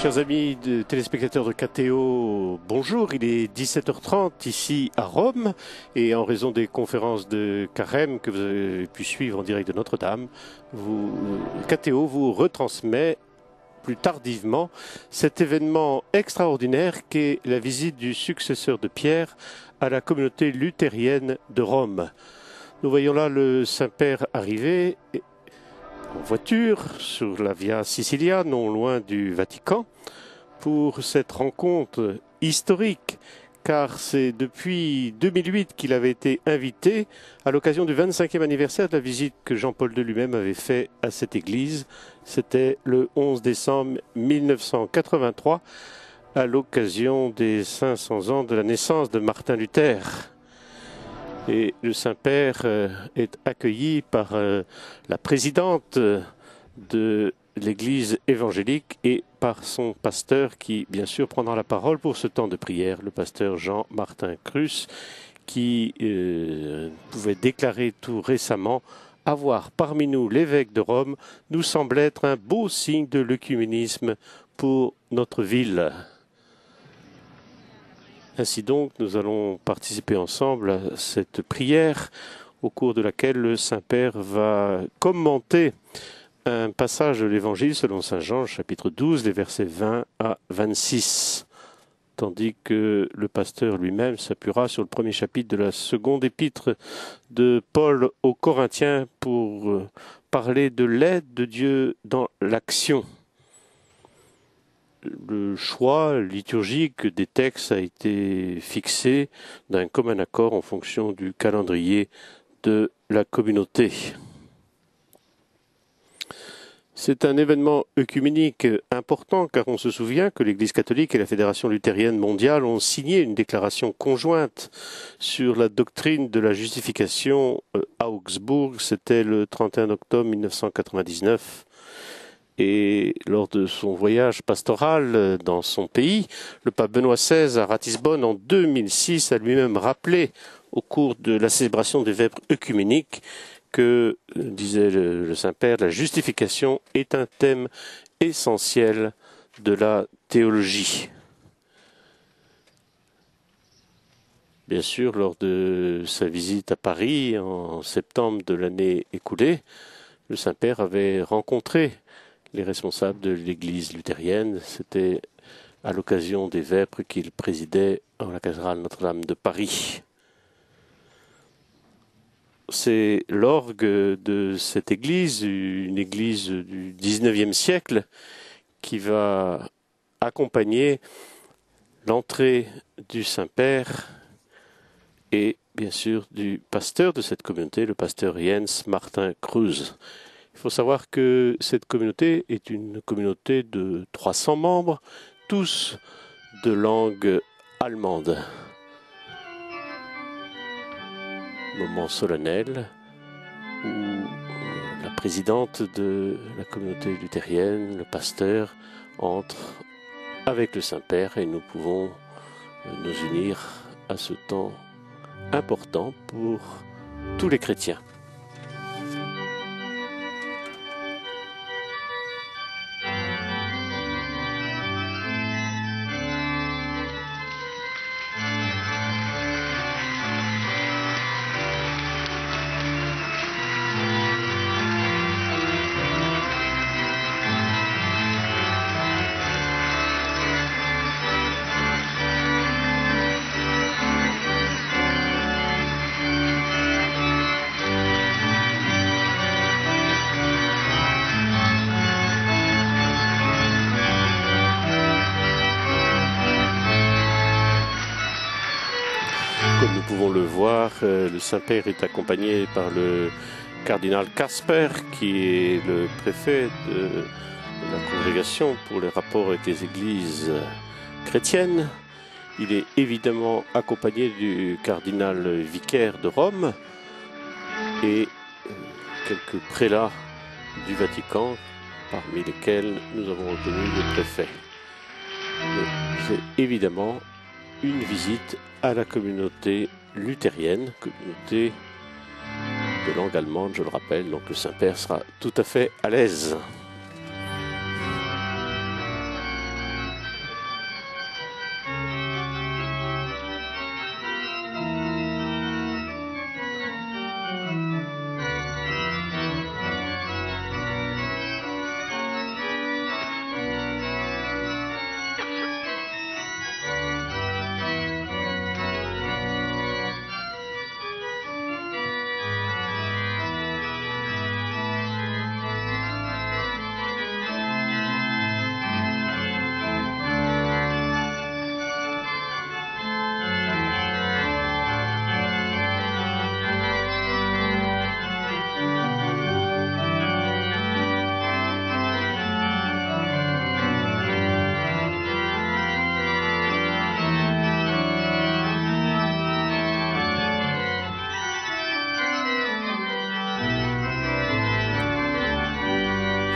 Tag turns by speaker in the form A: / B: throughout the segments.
A: Chers amis téléspectateurs de KTO, bonjour, il est 17h30 ici à Rome et en raison des conférences de Carême que vous avez pu suivre en direct de Notre-Dame, KTO vous retransmet plus tardivement cet événement extraordinaire qu'est la visite du successeur de Pierre à la communauté luthérienne de Rome. Nous voyons là le Saint-Père arriver en voiture sur la Via Sicilia, non loin du Vatican, pour cette rencontre historique, car c'est depuis 2008 qu'il avait été invité à l'occasion du 25e anniversaire de la visite que Jean-Paul II lui-même avait fait à cette église. C'était le 11 décembre 1983, à l'occasion des 500 ans de la naissance de Martin Luther. Et le Saint-Père est accueilli par la présidente de l'Église évangélique et par son pasteur qui, bien sûr, prendra la parole pour ce temps de prière, le pasteur Jean-Martin Crus, qui pouvait déclarer tout récemment: avoir parmi nous l'évêque de Rome nous semble être un beau signe de l'œcuménisme pour notre ville. Ainsi donc, nous allons participer ensemble à cette prière au cours de laquelle le Saint-Père va commenter un passage de l'Évangile selon Saint Jean, chapitre 12, les versets 20 à 26, tandis que le pasteur lui-même s'appuiera sur le premier chapitre de la seconde épître de Paul aux Corinthiens pour parler de l'aide de Dieu dans l'action. Le choix liturgique des textes a été fixé d'un commun accord en fonction du calendrier de la communauté. C'est un événement œcuménique important car on se souvient que l'Église catholique et la Fédération luthérienne mondiale ont signé une déclaration conjointe sur la doctrine de la justification à Augsbourg. C'était le 31 octobre 1999. Et lors de son voyage pastoral dans son pays, le pape Benoît XVI à Ratisbonne en 2006 a lui-même rappelé au cours de la célébration des vêpres œcuméniques que, disait le Saint-Père, la justification est un thème essentiel de la théologie. Bien sûr, lors de sa visite à Paris en septembre de l'année écoulée, le Saint-Père avait rencontré les responsables de l'Église luthérienne. C'était à l'occasion des vêpres qu'il présidait en la cathédrale Notre-Dame de Paris. C'est l'orgue de cette église, une église du XIXe siècle, qui va accompagner l'entrée du Saint-Père et bien sûr du pasteur de cette communauté, le pasteur Jens Martin Crus. Il faut savoir que cette communauté est une communauté de 300 membres, tous de langue allemande. Moment solennel où la présidente de la communauté luthérienne, le pasteur, entre avec le Saint-Père et nous pouvons nous unir à ce temps important pour tous les chrétiens. Comme nous pouvons le voir, le Saint-Père est accompagné par le cardinal Kasper, qui est le préfet de la congrégation pour les rapports avec les églises chrétiennes. Il est évidemment accompagné du cardinal vicaire de Rome et quelques prélats du Vatican, parmi lesquels nous avons reconnu le préfet. C'est évidemment une visite à la communauté luthérienne, communauté de langue allemande, je le rappelle, donc le Saint-Père sera tout à fait à l'aise.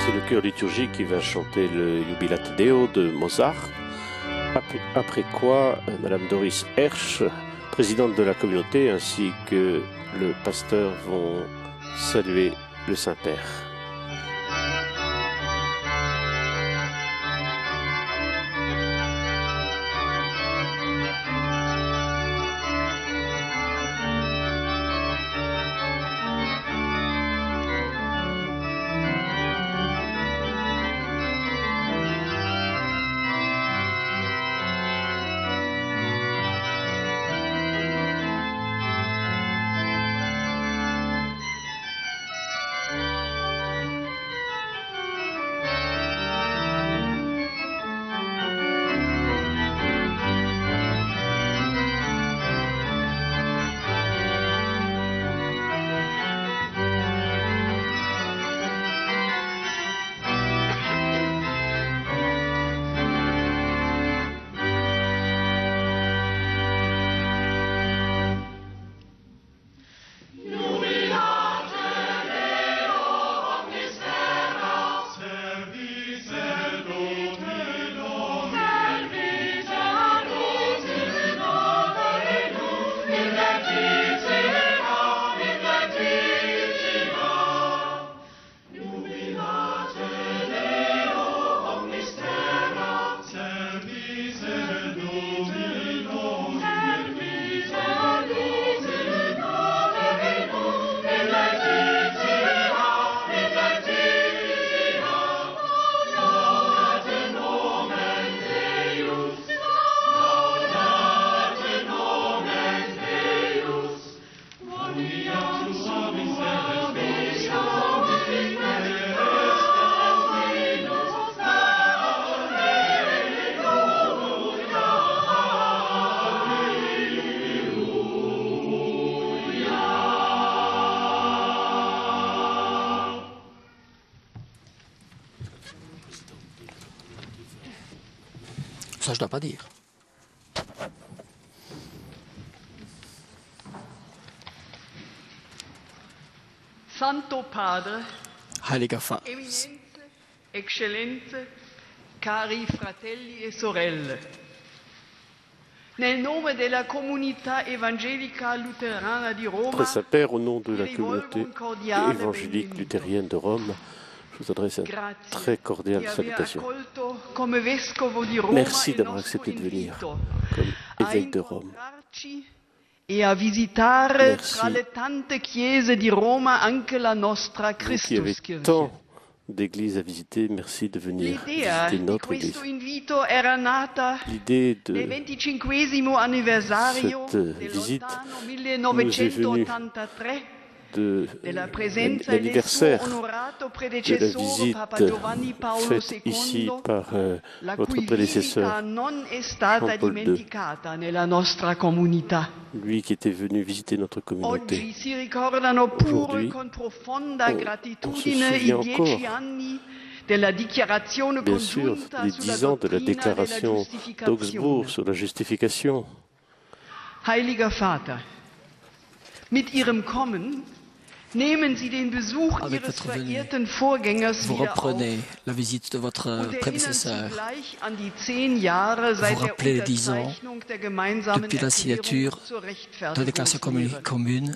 A: C'est le chœur liturgique qui va chanter le Jubilate Deo de Mozart. Après quoi, Madame Doris Hersch, présidente de la communauté, ainsi que le pasteur vont saluer le Saint-Père.
B: Ça, je dois pas dire.
C: Santo Padre,
B: Heiliger Vater,
C: Eminenze, Eccellenze, cari fratelli e sorelle, nel nome della comunità evangelica luterana di Roma,
A: Très Saint-Père, au nom de la communauté évangélique luthérienne de Rome, je vous adresse une très cordiale salutation. Merci d'avoir accepté de venir comme évêque de Rome.
C: E a visitare tra le tante chiese di Roma anche la nostra
A: Vous qui avez
C: Christuskirche.
A: tant d'églises à visiter, merci de venir
C: L'idea
A: visiter
C: di
A: notre
C: questo
A: église.
C: invito era nata
A: L'idée
C: nel
A: de
C: 25esimo anniversario
A: cette
C: del
A: visite
C: lontano
A: nous est venue
C: 1983
A: de
C: della presenza del suo
A: l'anniversaire
C: onorato
A: de la
C: predecessore Papa
A: visite
C: Giovanni Paolo
A: faite ici
C: II,
A: par
C: la
A: votre
C: cui
A: prédécesseur,
C: visita non è stata
A: Jean-Paul II.
C: dimenticata nella nostra comunità.
A: lui qui était venu visiter notre communauté.
C: Oggi si ricordano pure
A: Aujourd'hui,
C: con profonda
A: on se
C: gratitudine i
A: souvient
C: 10
A: encore,
C: anni della dichiarazione
A: bien sûr,
C: congiunta
A: les
C: sulla
A: 10 ans de la
C: dottrina della
A: déclaration
C: giustificazione.
A: d'Augsbourg sur la justification.
C: Heiliger Vater, mit Ihrem Kommen nehmen Sie den Besuch
B: Avec
C: Ihres
B: votre venue,
C: verehrten Vorgängers
B: vous
C: wieder auf
B: reprenez la visite de votre
C: und erinnern
B: prédécesseur.
C: zugleich an die 10 Jahre seit der
B: rappelez les 10 ans
C: Unterzeichnung der gemeinsamen
B: depuis la signature
C: Erklärung zur
B: de la déclaration
C: Rechtfertigungslehre.
B: commune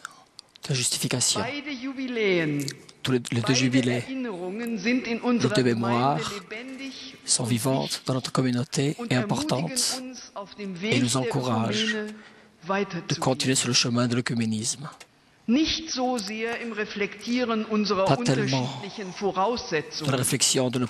B: de la justification.
C: Beide Jubiläen,
B: Tous les deux
C: beide
B: jubilés
C: Erinnerungen sind in unserer
B: deux mémoires
C: Gemeinde lebendig
B: sont
C: und
B: vivantes dans notre communauté
C: und
B: et
C: ermutigen
B: importantes
C: uns auf dem
B: et
C: Weg
B: nous
C: der
B: encouragent
C: Ökumene
B: de
C: weiterzugehen.
B: continuer sur le chemin de l'œcuménisme.
C: Nicht so sehr im Reflektieren unserer
B: Pas tellement
C: unterschiedlichen
B: Dans la
C: Voraussetzungen,
B: réflexion de nos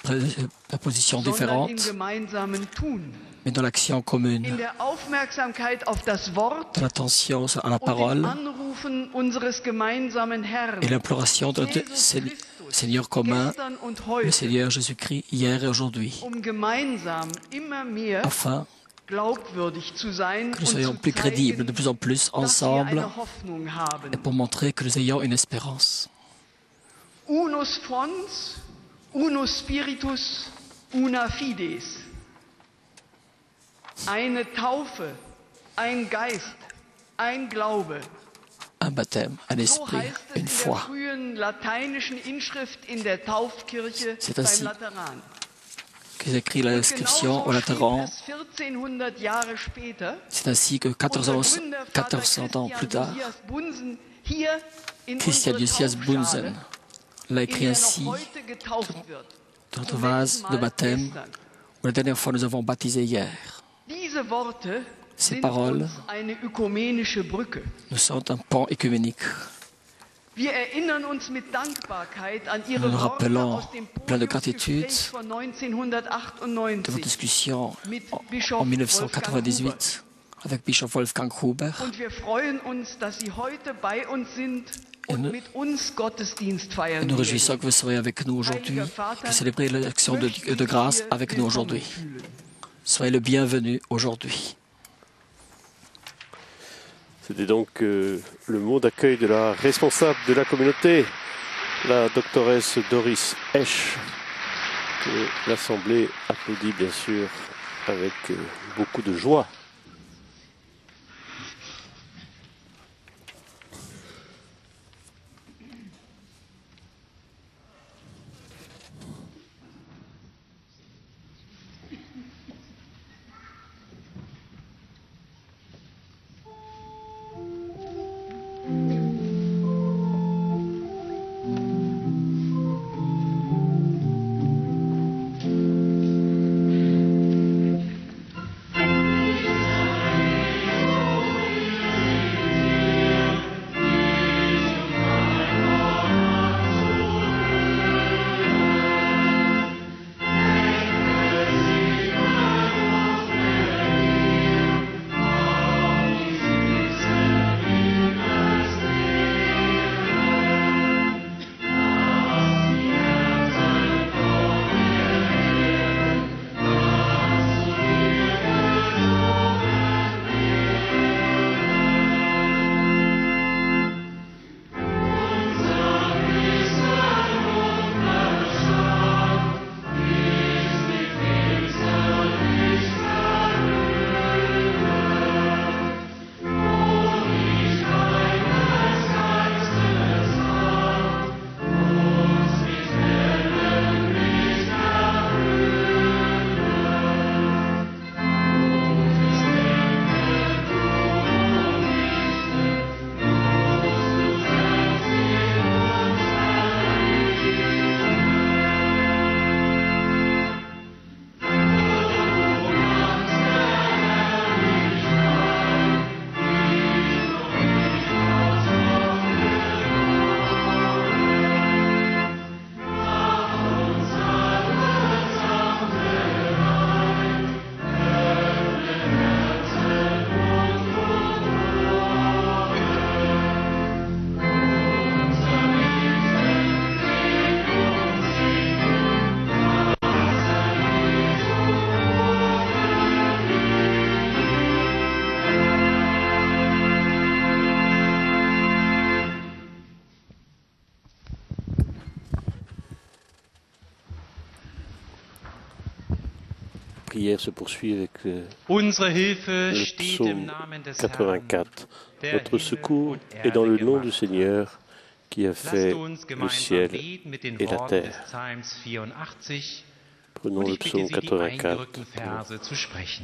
B: positions
C: sondern im
B: différentes,
C: gemeinsamen Tun,
B: mais dans l'action commune,
C: in der Aufmerksamkeit auf das Wort
B: dans l'attention à la
C: und im
B: parole
C: Anrufen unseres gemeinsamen Herrn,
B: et l'imploration de notre
C: Jesus Christus,
B: Seigneur commun,
C: gestern und
B: le
C: heute,
B: Seigneur Jésus-Christ, hier et aujourd'hui,
C: gemeinsam immer mehr
B: afin
C: glaubwürdig zu sein
B: que nous
C: und
B: soyons
C: zu
B: plus crédibles de
C: zeigen,
B: plus en plus
C: dass wir
B: ensemble
C: eine Hoffnung haben.
B: et pour montrer que nous ayons une espérance.
C: Unus fons, unus spiritus, una fides. Eine Taufe, ein Geist, ein Glaube.
B: Un baptême, un
C: So
B: esprit,
C: heißt es
B: une
C: in der
B: foi,
C: frühen
B: C'est ainsi que s'écrit l'inscription au Lateran. C'est ainsi que 1400 ans plus tard, Christian Lucias Bunsen l'a écrit ainsi dans notre vase de baptême, où la dernière fois nous avons baptisé hier. Ces paroles nous sont un pont écuménique. Nous nous rappelons, plein de gratitude, de votre discussion en 1998 avec Bischof Wolfgang Huber. Et nous réjouissons que vous soyez avec nous aujourd'hui, que célébrez l'action de grâce avec nous aujourd'hui. Soyez le bienvenu aujourd'hui.
A: C'était donc le mot d'accueil de la responsable de la communauté, la doctoresse Doris Esch, que l'Assemblée applaudit bien sûr avec beaucoup de joie. La prière se poursuit avec le psaume 84. Notre secours est dans le nom du Seigneur qui a fait le ciel et la terre. Prenons le psaume 84 pour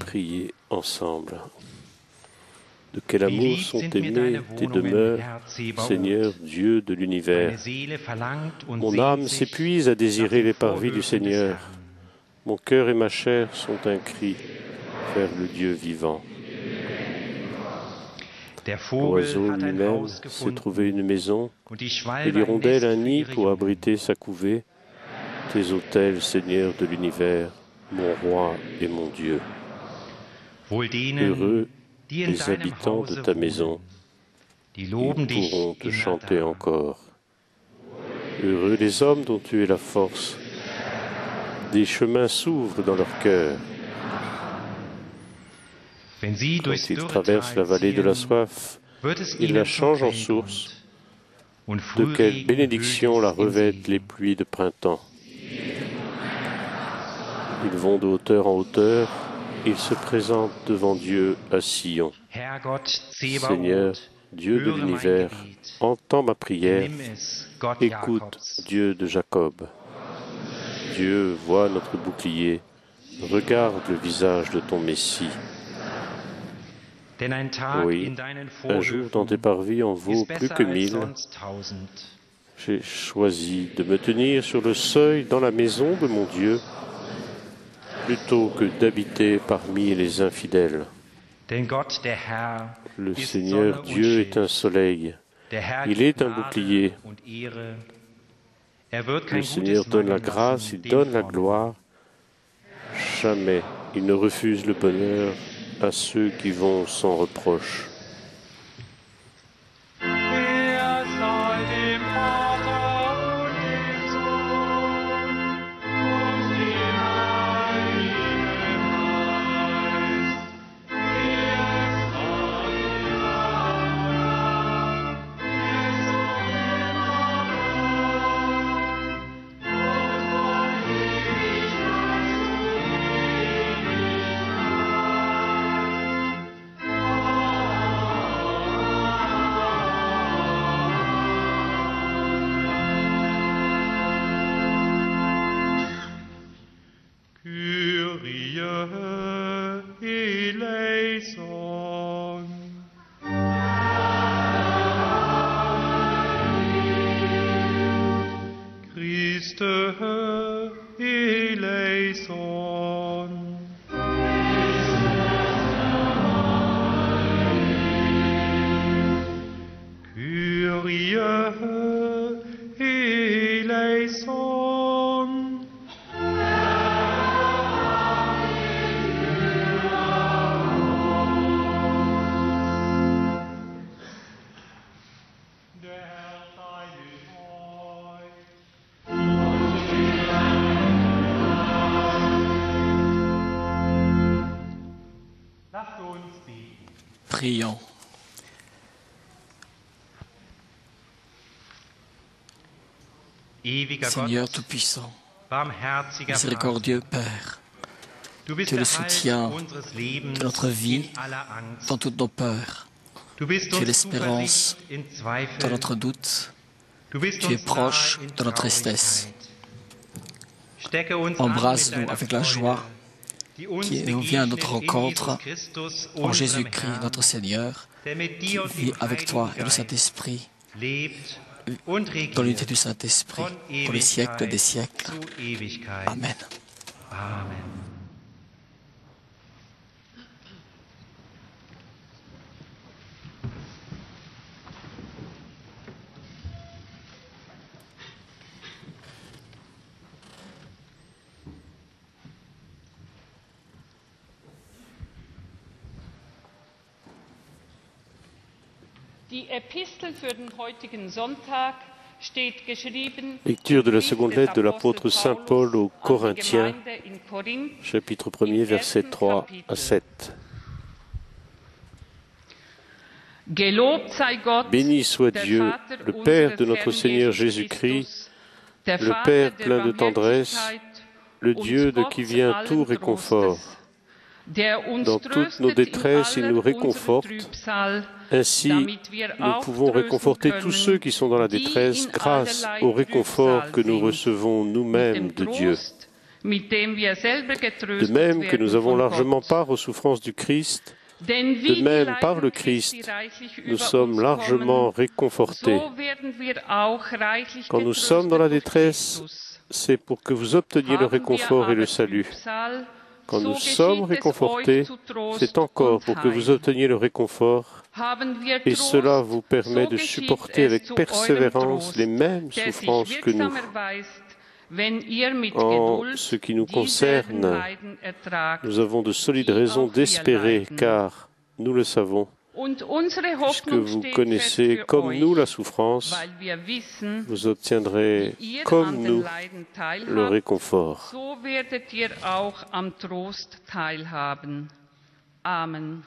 A: prier ensemble. De quel amour sont aimées tes demeures, Seigneur Dieu de l'univers. Mon âme s'épuise à désirer les parvis du Seigneur. Mon cœur et ma chair sont un cri vers le Dieu vivant. L'oiseau lui-même s'est trouvé une maison, et l'hirondelle un nid pour abriter sa couvée. Tes autels, Seigneur de l'univers, mon roi et mon Dieu. Heureux les habitants de ta maison, ils pourront te chanter encore. Heureux les hommes dont tu es la force, des chemins s'ouvrent dans leur cœur. Quand ils traversent la vallée de la soif, ils la changent en source. De quelle bénédiction la revêtent les pluies de printemps. Ils vont de hauteur en hauteur, ils se présentent devant Dieu à Sion. Seigneur, Dieu de l'univers, entends ma prière, écoute, Dieu de Jacob. Dieu voit notre bouclier, regarde le visage de ton Messie. Oui, un jour dans tes parvis en vaut plus que 1000. J'ai choisi de me tenir sur le seuil dans la maison de mon Dieu, plutôt que d'habiter parmi les infidèles. Le Seigneur Dieu est un soleil, il est un bouclier. Le Seigneur donne la grâce, il donne la gloire. Jamais il ne refuse le bonheur à ceux qui vont sans reproche.
B: Prions. Seigneur Tout-Puissant, miséricordieux Père, tu es le soutien de notre vie dans toutes nos peurs. Tu es l'espérance dans notre doute. Tu es proche de notre tristesse. Embrasse-nous avec la joie qui nous vient à notre rencontre en Jésus-Christ, notre Seigneur, qui vit avec toi et le Saint-Esprit, dans l'unité du Saint-Esprit, pour les siècles des siècles. Amen.
A: Lecture de la seconde lettre de l'apôtre Saint Paul aux Corinthiens, chapitre 1er, versets 3 à 7. Béni soit Dieu, le Père de notre Seigneur Jésus-Christ, le Père plein de tendresse, le Dieu de qui vient tout réconfort. Dans toutes nos détresses, il nous réconforte. Ainsi, nous pouvons réconforter tous ceux qui sont dans la détresse grâce au réconfort que nous recevons nous-mêmes de Dieu. De même que nous avons largement part aux souffrances du Christ, de même par le Christ, nous sommes largement réconfortés. Quand nous sommes dans la détresse, c'est pour que vous obteniez le réconfort et le salut. Quand nous sommes réconfortés, c'est encore pour que vous obteniez le réconfort, et cela vous permet de supporter avec persévérance les mêmes souffrances que nous. En ce qui nous concerne, nous avons de solides raisons d'espérer, car, nous le savons, puisque vous connaissez comme nous la souffrance, vous obtiendrez comme nous le réconfort.
C: Amen.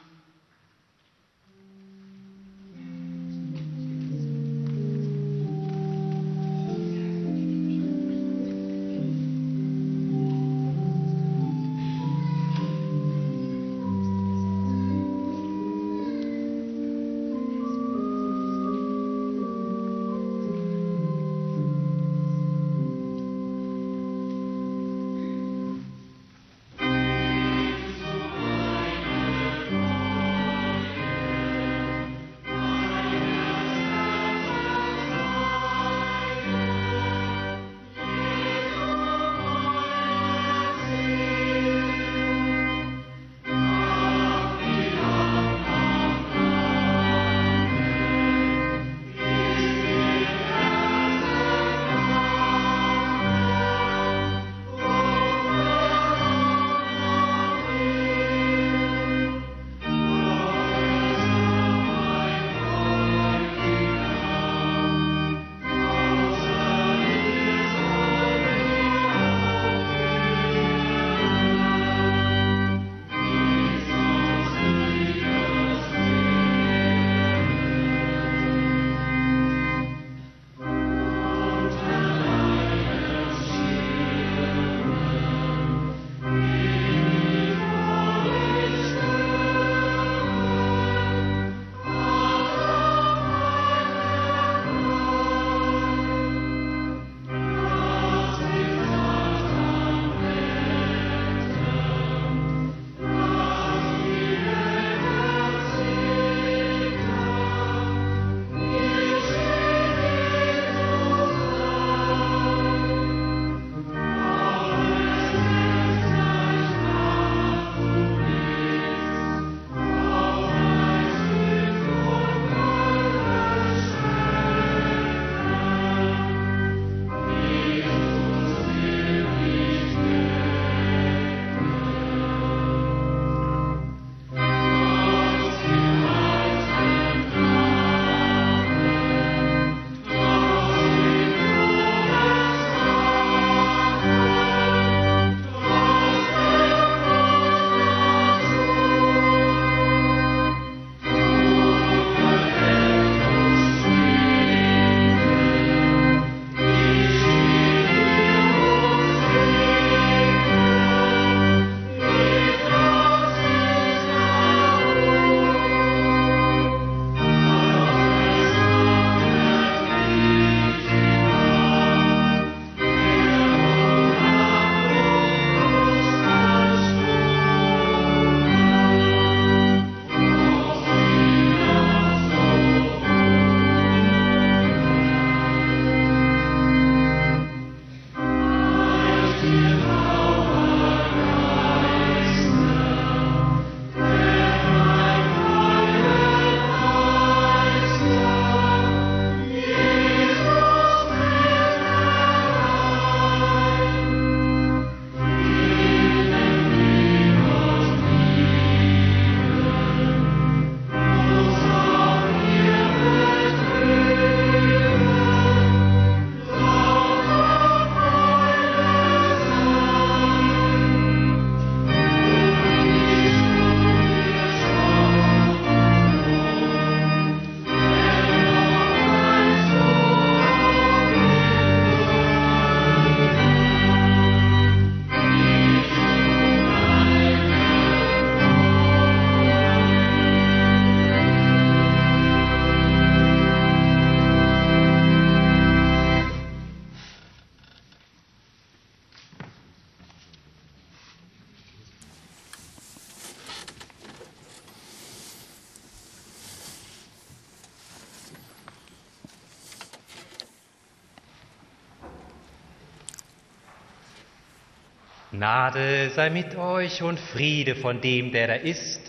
D: Gnade sei mit euch und Friede von dem, der da ist,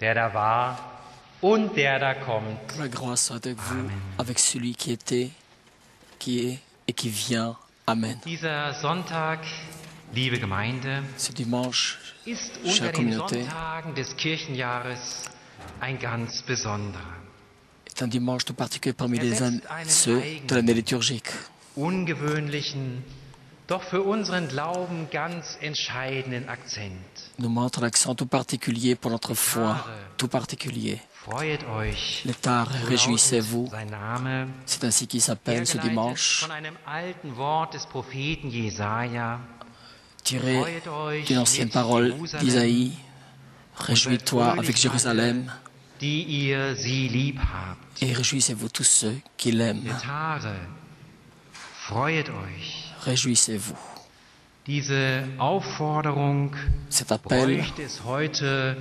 D: der da war und der da kommt.
B: Que la grâce soit avec vous, avec celui qui était, qui est et qui vient. Amen.
D: Dieser Sonntag, liebe Gemeinde,
B: Ce dimanche,
D: ist
B: chère
D: unter den
B: communauté,
D: Sonntagen des Kirchenjahres ein ganz besonderer.
B: est un dimanche tout particulier parmi ceux de l'année liturgique.
D: Ungewöhnlichen, doch für unseren Glauben ganz entscheidenden Akzent.
B: Nous montre un accent tout particulier pour notre foi, tout particulier.
D: Freut euch,
B: Les tares, réjouissez-vous.
D: sein Name,
B: C'est ainsi qu'il s'appelle ce dimanche,
D: von einem alten Wort des Propheten Jesaja.
B: tiré
D: Freut euch
B: d'une ancienne
D: mit
B: parole
D: Jerusalem,
B: d'Isaïe. Réjouis-toi avec Jérusalem
D: die ihr sie lieb habt.
B: et réjouissez-vous tous ceux qui l'aiment.
D: Ihr Tare, freut euch.
B: Réjouissez-vous.
D: Diese Aufforderung
B: Cet appel,
D: bräuchte es heute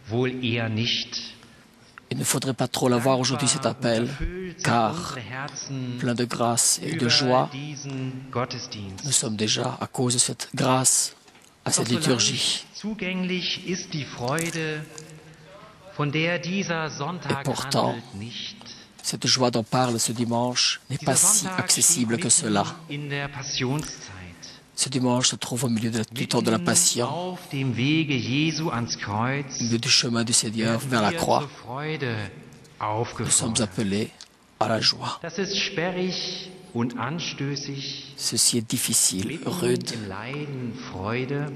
D: wohl eher nicht.
B: il ne faudrait pas trop l'avoir aujourd'hui, cet appel, car
D: Unsere Herzen
B: plein de grâce et de
D: über
B: joie,
D: diesen Gottesdienst.
B: nous sommes déjà, à cause de cette grâce, à cette
D: Doch so
B: liturgie.
D: leicht zugänglich ist die Freude, von der dieser Sonntag
B: pourtant,
D: handelt, nicht.
B: Cette joie dont parle ce dimanche n'est
D: Dieser
B: pas si
D: Sonntag
B: accessible
D: steht
B: que cela.
D: mitten in der Passionszeit.
B: Ce dimanche se trouve au milieu du temps de la
D: Mitten
B: Passion,
D: auf dem Wege Jesu ans Kreuz,
B: au milieu du chemin du Seigneur
D: werden
B: vers la
D: wir
B: croix.
D: zur Freude
B: Nous sommes
D: aufgefordert.
B: appelés à la joie.
D: Das ist sperrig und anstößig.
B: Ceci est difficile,
D: Mitten
B: rude,
D: im Leiden Freude.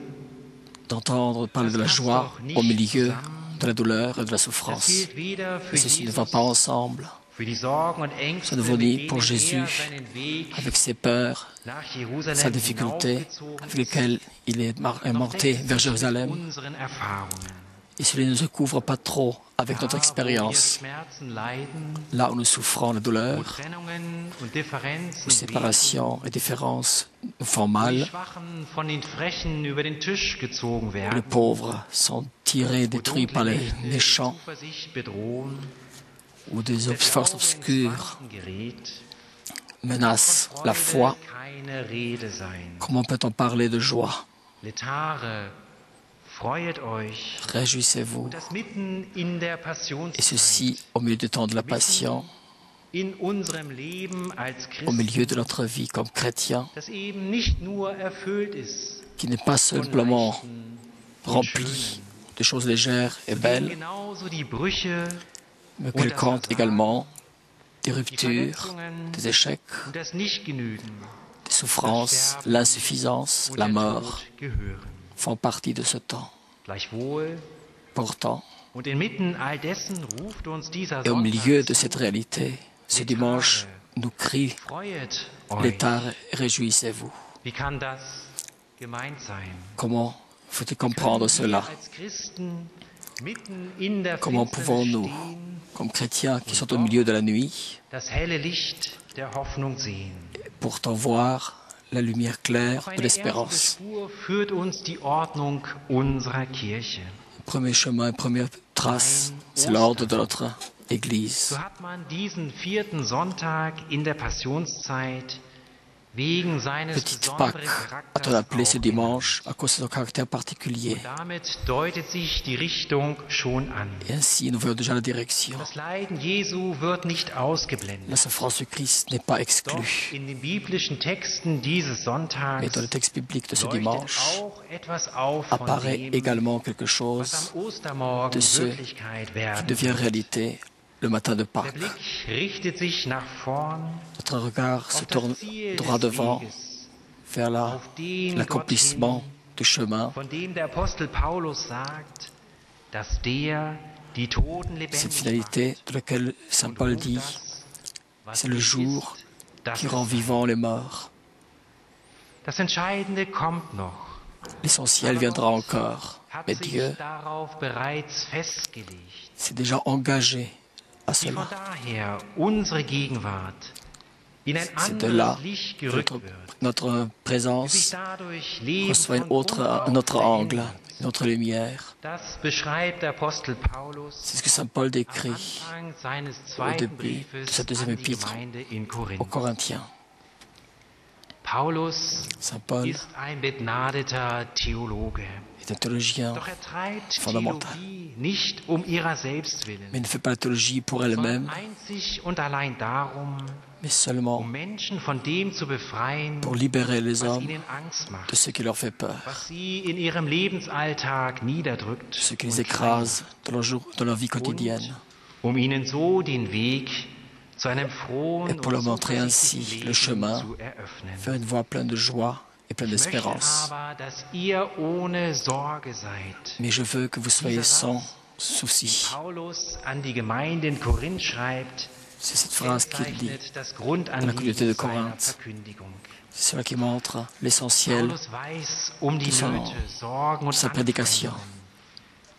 B: d'entendre parler de la joie au milieu de la douleur et de la
D: Das
B: souffrance.
D: gilt weder für
B: Et ceci ne va
D: Jesus,
B: pas ensemble.
D: für die Sorgen und Ängste,
B: Ça ne vaut ni
D: mit
B: pour
D: denen
B: Jésus,
D: er seinen Weg
B: avec ses peurs,
D: nach
B: sa
D: Jerusalem
B: difficulté,
D: hinaufgezogen
B: avec lesquelles il est
D: noch
B: monté
D: deckt
B: vers
D: sich mit
B: Jérusalem.
D: unseren Erfahrungen.
B: Et cela ne se couvre pas trop avec notre
D: Da, wo wir
B: expérience.
D: Schmerzen leiden,
B: Là où nous souffrons la
D: wo
B: douleur,
D: Trennungen und Differenzen
B: où séparation et différence nous font mal,
D: die Schwachen von den Frechen über den Tisch gezogen
B: où les
D: werden,
B: pauvres sont tirés,
D: wo
B: détruits
D: dunkle
B: par les
D: Mächte die
B: méchants,
D: Zuversicht bedrohen,
B: où des
D: der
B: forces
D: Glaube ins
B: obscures
D: Wanken gerät,
B: menacent
D: von
B: la
D: Freude
B: foi.
D: keine Rede sein.
B: Comment peut-on parler de joie?
D: Letare, freuet euch,
B: Réjouissez-vous.
D: das mitten in der
B: Et
D: Passionszeit,
B: ceci au milieu du temps de la passion,
D: in unserem Leben als
B: au milieu
D: Christen,
B: de notre vie comme chrétien,
D: das eben nicht nur erfüllt ist
B: qui n'est pas
D: von
B: simplement
D: leichten und
B: rempli
D: schönen,
B: de choses légères et
D: zu denen
B: belles,
D: genauso die Brüche
B: mais qu'elle compte également des
D: die
B: ruptures,
D: Verletzungen
B: des échecs,
D: und das Nichtgenügen
B: des souffrances, l'insuffisance,
D: und
B: la
D: der
B: mort
D: Tod gehören.
B: font partie de ce temps.
D: Gleichwohl
B: Pourtant,
D: und inmitten all dessen ruft uns dieser
B: et au
D: Sonntag
B: milieu de
D: zu,
B: cette réalité, ce dimanche nous crie
D: freuet
B: les
D: euch.
B: tares, réjouissez-vous.
D: Wie kann das gemeint sein?
B: Comment faut-il comprendre cela?
D: Als Christen mitten in der
B: Comment
D: Finsternis
B: pouvons-nous,
D: stehen,
B: comme chrétiens qui sont au milieu de la nuit,
D: das helle Licht der Hoffnung sehen?
B: pourtant voir la lumière claire
D: Auf
B: de
D: eine erste
B: l'espérance?
D: Spur führt uns die Ordnung unserer Kirche.
B: Premier chemin, première trace, c'est l'ordre de notre Église.
D: So hat man diesen vierten Sonntag in der Passionszeit wegen seines
B: Petite
D: besonderen
B: Pâques, a-t-on appelé ce
D: Charakters
B: dimanche à cause de son caractère particulier.
D: Damit deutet sich die Richtung schon an.
B: Et ainsi, nous voyons déjà la direction.
D: Das Leiden Jesu wird nicht ausgeblendet.
B: La souffrance du Christ n'est pas
D: Doch
B: exclue.
D: in den biblischen Texten dieses Sonntags
B: Mais dans le texte biblique de ce
D: leuchtet
B: dimanche,
D: auch etwas auf von
B: apparaît
D: dem,
B: également quelque
D: was
B: chose
D: am Ostermorgen
B: de ce
D: Wirklichkeit
B: qui
D: werden
B: devient
D: wird.
B: réalité le matin de
D: Der
B: Pâques.
D: Blick richtet sich nach vorn
B: Notre regard se
D: auf
B: tourne
D: das Ziel
B: droit
D: des
B: devant
D: Weges,
B: vers
D: auf den
B: l'accomplissement du chemin.
D: von dem der Apostel Paulus sagt, dass der die Toten
B: Cette
D: lebendig
B: finalité
D: macht.
B: de laquelle Saint Paul
D: Und
B: dit,
D: das, was
B: c'est le
D: nicht
B: jour
D: ist, das
B: qui
D: ist
B: rend
D: sein.
B: vivants les morts.
D: Das Entscheidende kommt noch.
B: L'essentiel viendra encore.
D: Hat
B: Mais
D: sich
B: Dieu
D: darauf bereits festgelegt.
B: s'est déjà engagé à
D: Wie von
B: cela.
D: daher unsere Gegenwart in ein
B: C'est de là
D: anderes Licht
B: que
D: gerückt
B: notre,
D: wird.
B: notre
D: Wie sich
B: présence
D: dadurch Leben
B: reçoit
D: von Grund
B: un autre
D: auf
B: angle,
D: verändert.
B: une autre lumière.
D: Das beschreibt der Apostel Paulus
B: C'est ce que Saint Paul
D: am
B: décrit
D: Anfang seines
B: au
D: zweiten
B: début de
D: Briefes
B: sa deuxième
D: an die
B: épître
D: Gemeinde in
B: aux
D: Korinth.
B: Corinthiens. Saint Paul
D: ist ein begnadeter Theologe.
B: est un théologien
D: Doch treibt
B: fondamental.
D: Theologie nicht ihrer selbst willen,
B: Mais il ne fait pas la théologie pour elle-même,
D: sondern einzig und allein darum,
B: mais seulement
D: Menschen von dem zu befreien,
B: pour libérer les
D: was
B: hommes
D: ihnen Angst macht,
B: de ce qui leur fait peur,
D: was sie in ihrem Lebensalltag niederdrückt,
B: ce qui les
D: und
B: écrase dans leur vie quotidienne,
D: ihnen so den Weg zu einem frohen
B: et pour leur
D: und
B: montrer ainsi
D: zuversichtlichen
B: le
D: Leben
B: chemin
D: zu eröffnen.
B: vers une voie pleine de joie et pleine
D: Ich möchte
B: d'espérance.
D: aber, dass ihr ohne Sorge seid.
B: Mais je veux que vous soyez sans souci.
D: Paulus an die Gemeinde in Korinth schreibt,
B: C'est cette phrase qu'il dit.
D: zeichnet das
B: la communauté de
D: Grundanliegen seiner
B: Corinthe.
D: Verkündigung.
B: C'est cela qui montre l'essentiel
D: Paulus weiß die
B: de
D: Nöte, Sorgen und
B: sa prédication.
D: Anfeindungen,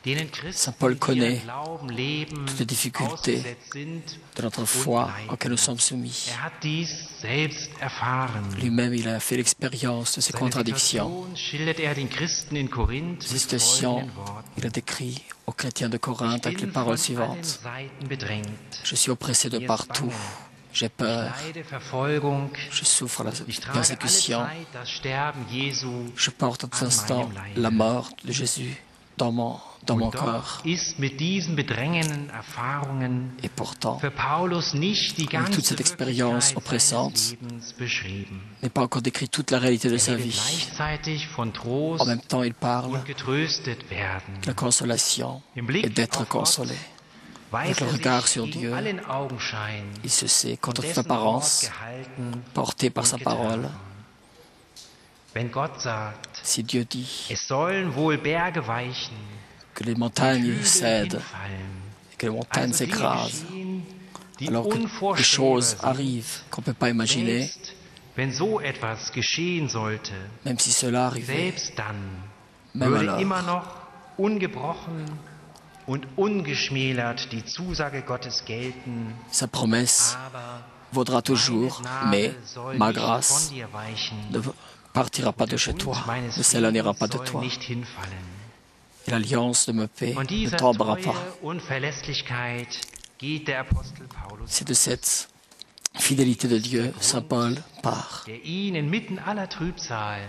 D: denen Christen,
B: Saint Paul
D: die
B: connaît
D: ihren Glauben leben,
B: toutes les difficultés
D: ausgesetzt sind
B: de notre
D: und
B: foi
D: leiden.
B: auxquelles nous sommes soumis.
D: Hat dies selbst erfahren.
B: Lui-même, il a fait l'expérience de ces
D: Seine
B: contradictions.
D: Situation schildert den Christen in Korinth
B: Ces
D: mit
B: situations,
D: folgenden Worten.
B: il a décrit aux chrétiens de Corinthe avec les
D: Bin
B: paroles
D: von allen
B: suivantes.
D: Seiten bedrängt.
B: Je suis oppressé de
D: Mir ist
B: partout.
D: bange.
B: J'ai peur.
D: Leide Verfolgung.
B: Je souffre la
D: Ich trage alle
B: persécution.
D: Zeit dasSterben Jesu.
B: Je porte à tout
D: an
B: instant
D: meinem Leibe.
B: la mort de Jésus dans mon
D: Und
B: corps.
D: doch ist mit diesen bedrängenden Erfahrungen
B: Et pourtant,
D: für Paulus nicht die
B: toute
D: ganze
B: cette expérience
D: Wirklichkeit
B: oppressante
D: seines Lebens beschrieben.
B: n'est pas encore décrit toute la réalité de sa
D: Redet
B: vie.
D: gleichzeitig von Trost
B: En même temps, il parle
D: und getröstet werden.
B: de la consolation
D: Im Blick
B: et d'être
D: auf
B: consolé.
D: Weiß
B: le regard
D: sich
B: sur
D: gegen
B: Dieu,
D: allen Augenschein
B: Il se sait, contre toute
D: dessen
B: apparence,
D: Wort gehalten
B: porté par
D: und
B: sa
D: getan.
B: parole.
D: Wenn Gott sagt,
B: Si Dieu dit
D: es sollen wohl Berge weichen,
B: que les montagnes
D: Hügel
B: cèdent
D: hinfallen,
B: et que les montagnes
D: also Dinge
B: s'écrasent,
D: geschehen, die
B: alors que des
D: unvorstellbar
B: choses
D: sind,
B: arrivent qu'on ne peut pas imaginer,
D: selbst wenn so etwas geschehen sollte,
B: même si cela arrivait,
D: selbst dann
B: même
D: würde
B: alors,
D: immer noch ungebrochen und ungeschmälert die Zusage Gottes gelten,
B: sa promesse
D: aber
B: vaudra toujours, mais
D: Gnade soll
B: ma
D: nicht von
B: grâce
D: dir weichen,
B: ne partira pas de chez toi,
D: Bund meines
B: ne s'éloignera
D: Friedens
B: pas de
D: soll
B: toi,
D: nicht hinfallen.
B: et l'alliance de ma paix
D: Von
B: ne
D: dieser
B: tombera
D: Treue
B: pas.
D: und Verlässlichkeit geht der Apostel Paulus,
B: C'est de cette fidélité de Dieu, Saint Paul part.
D: der ihn inmitten aller Trübsal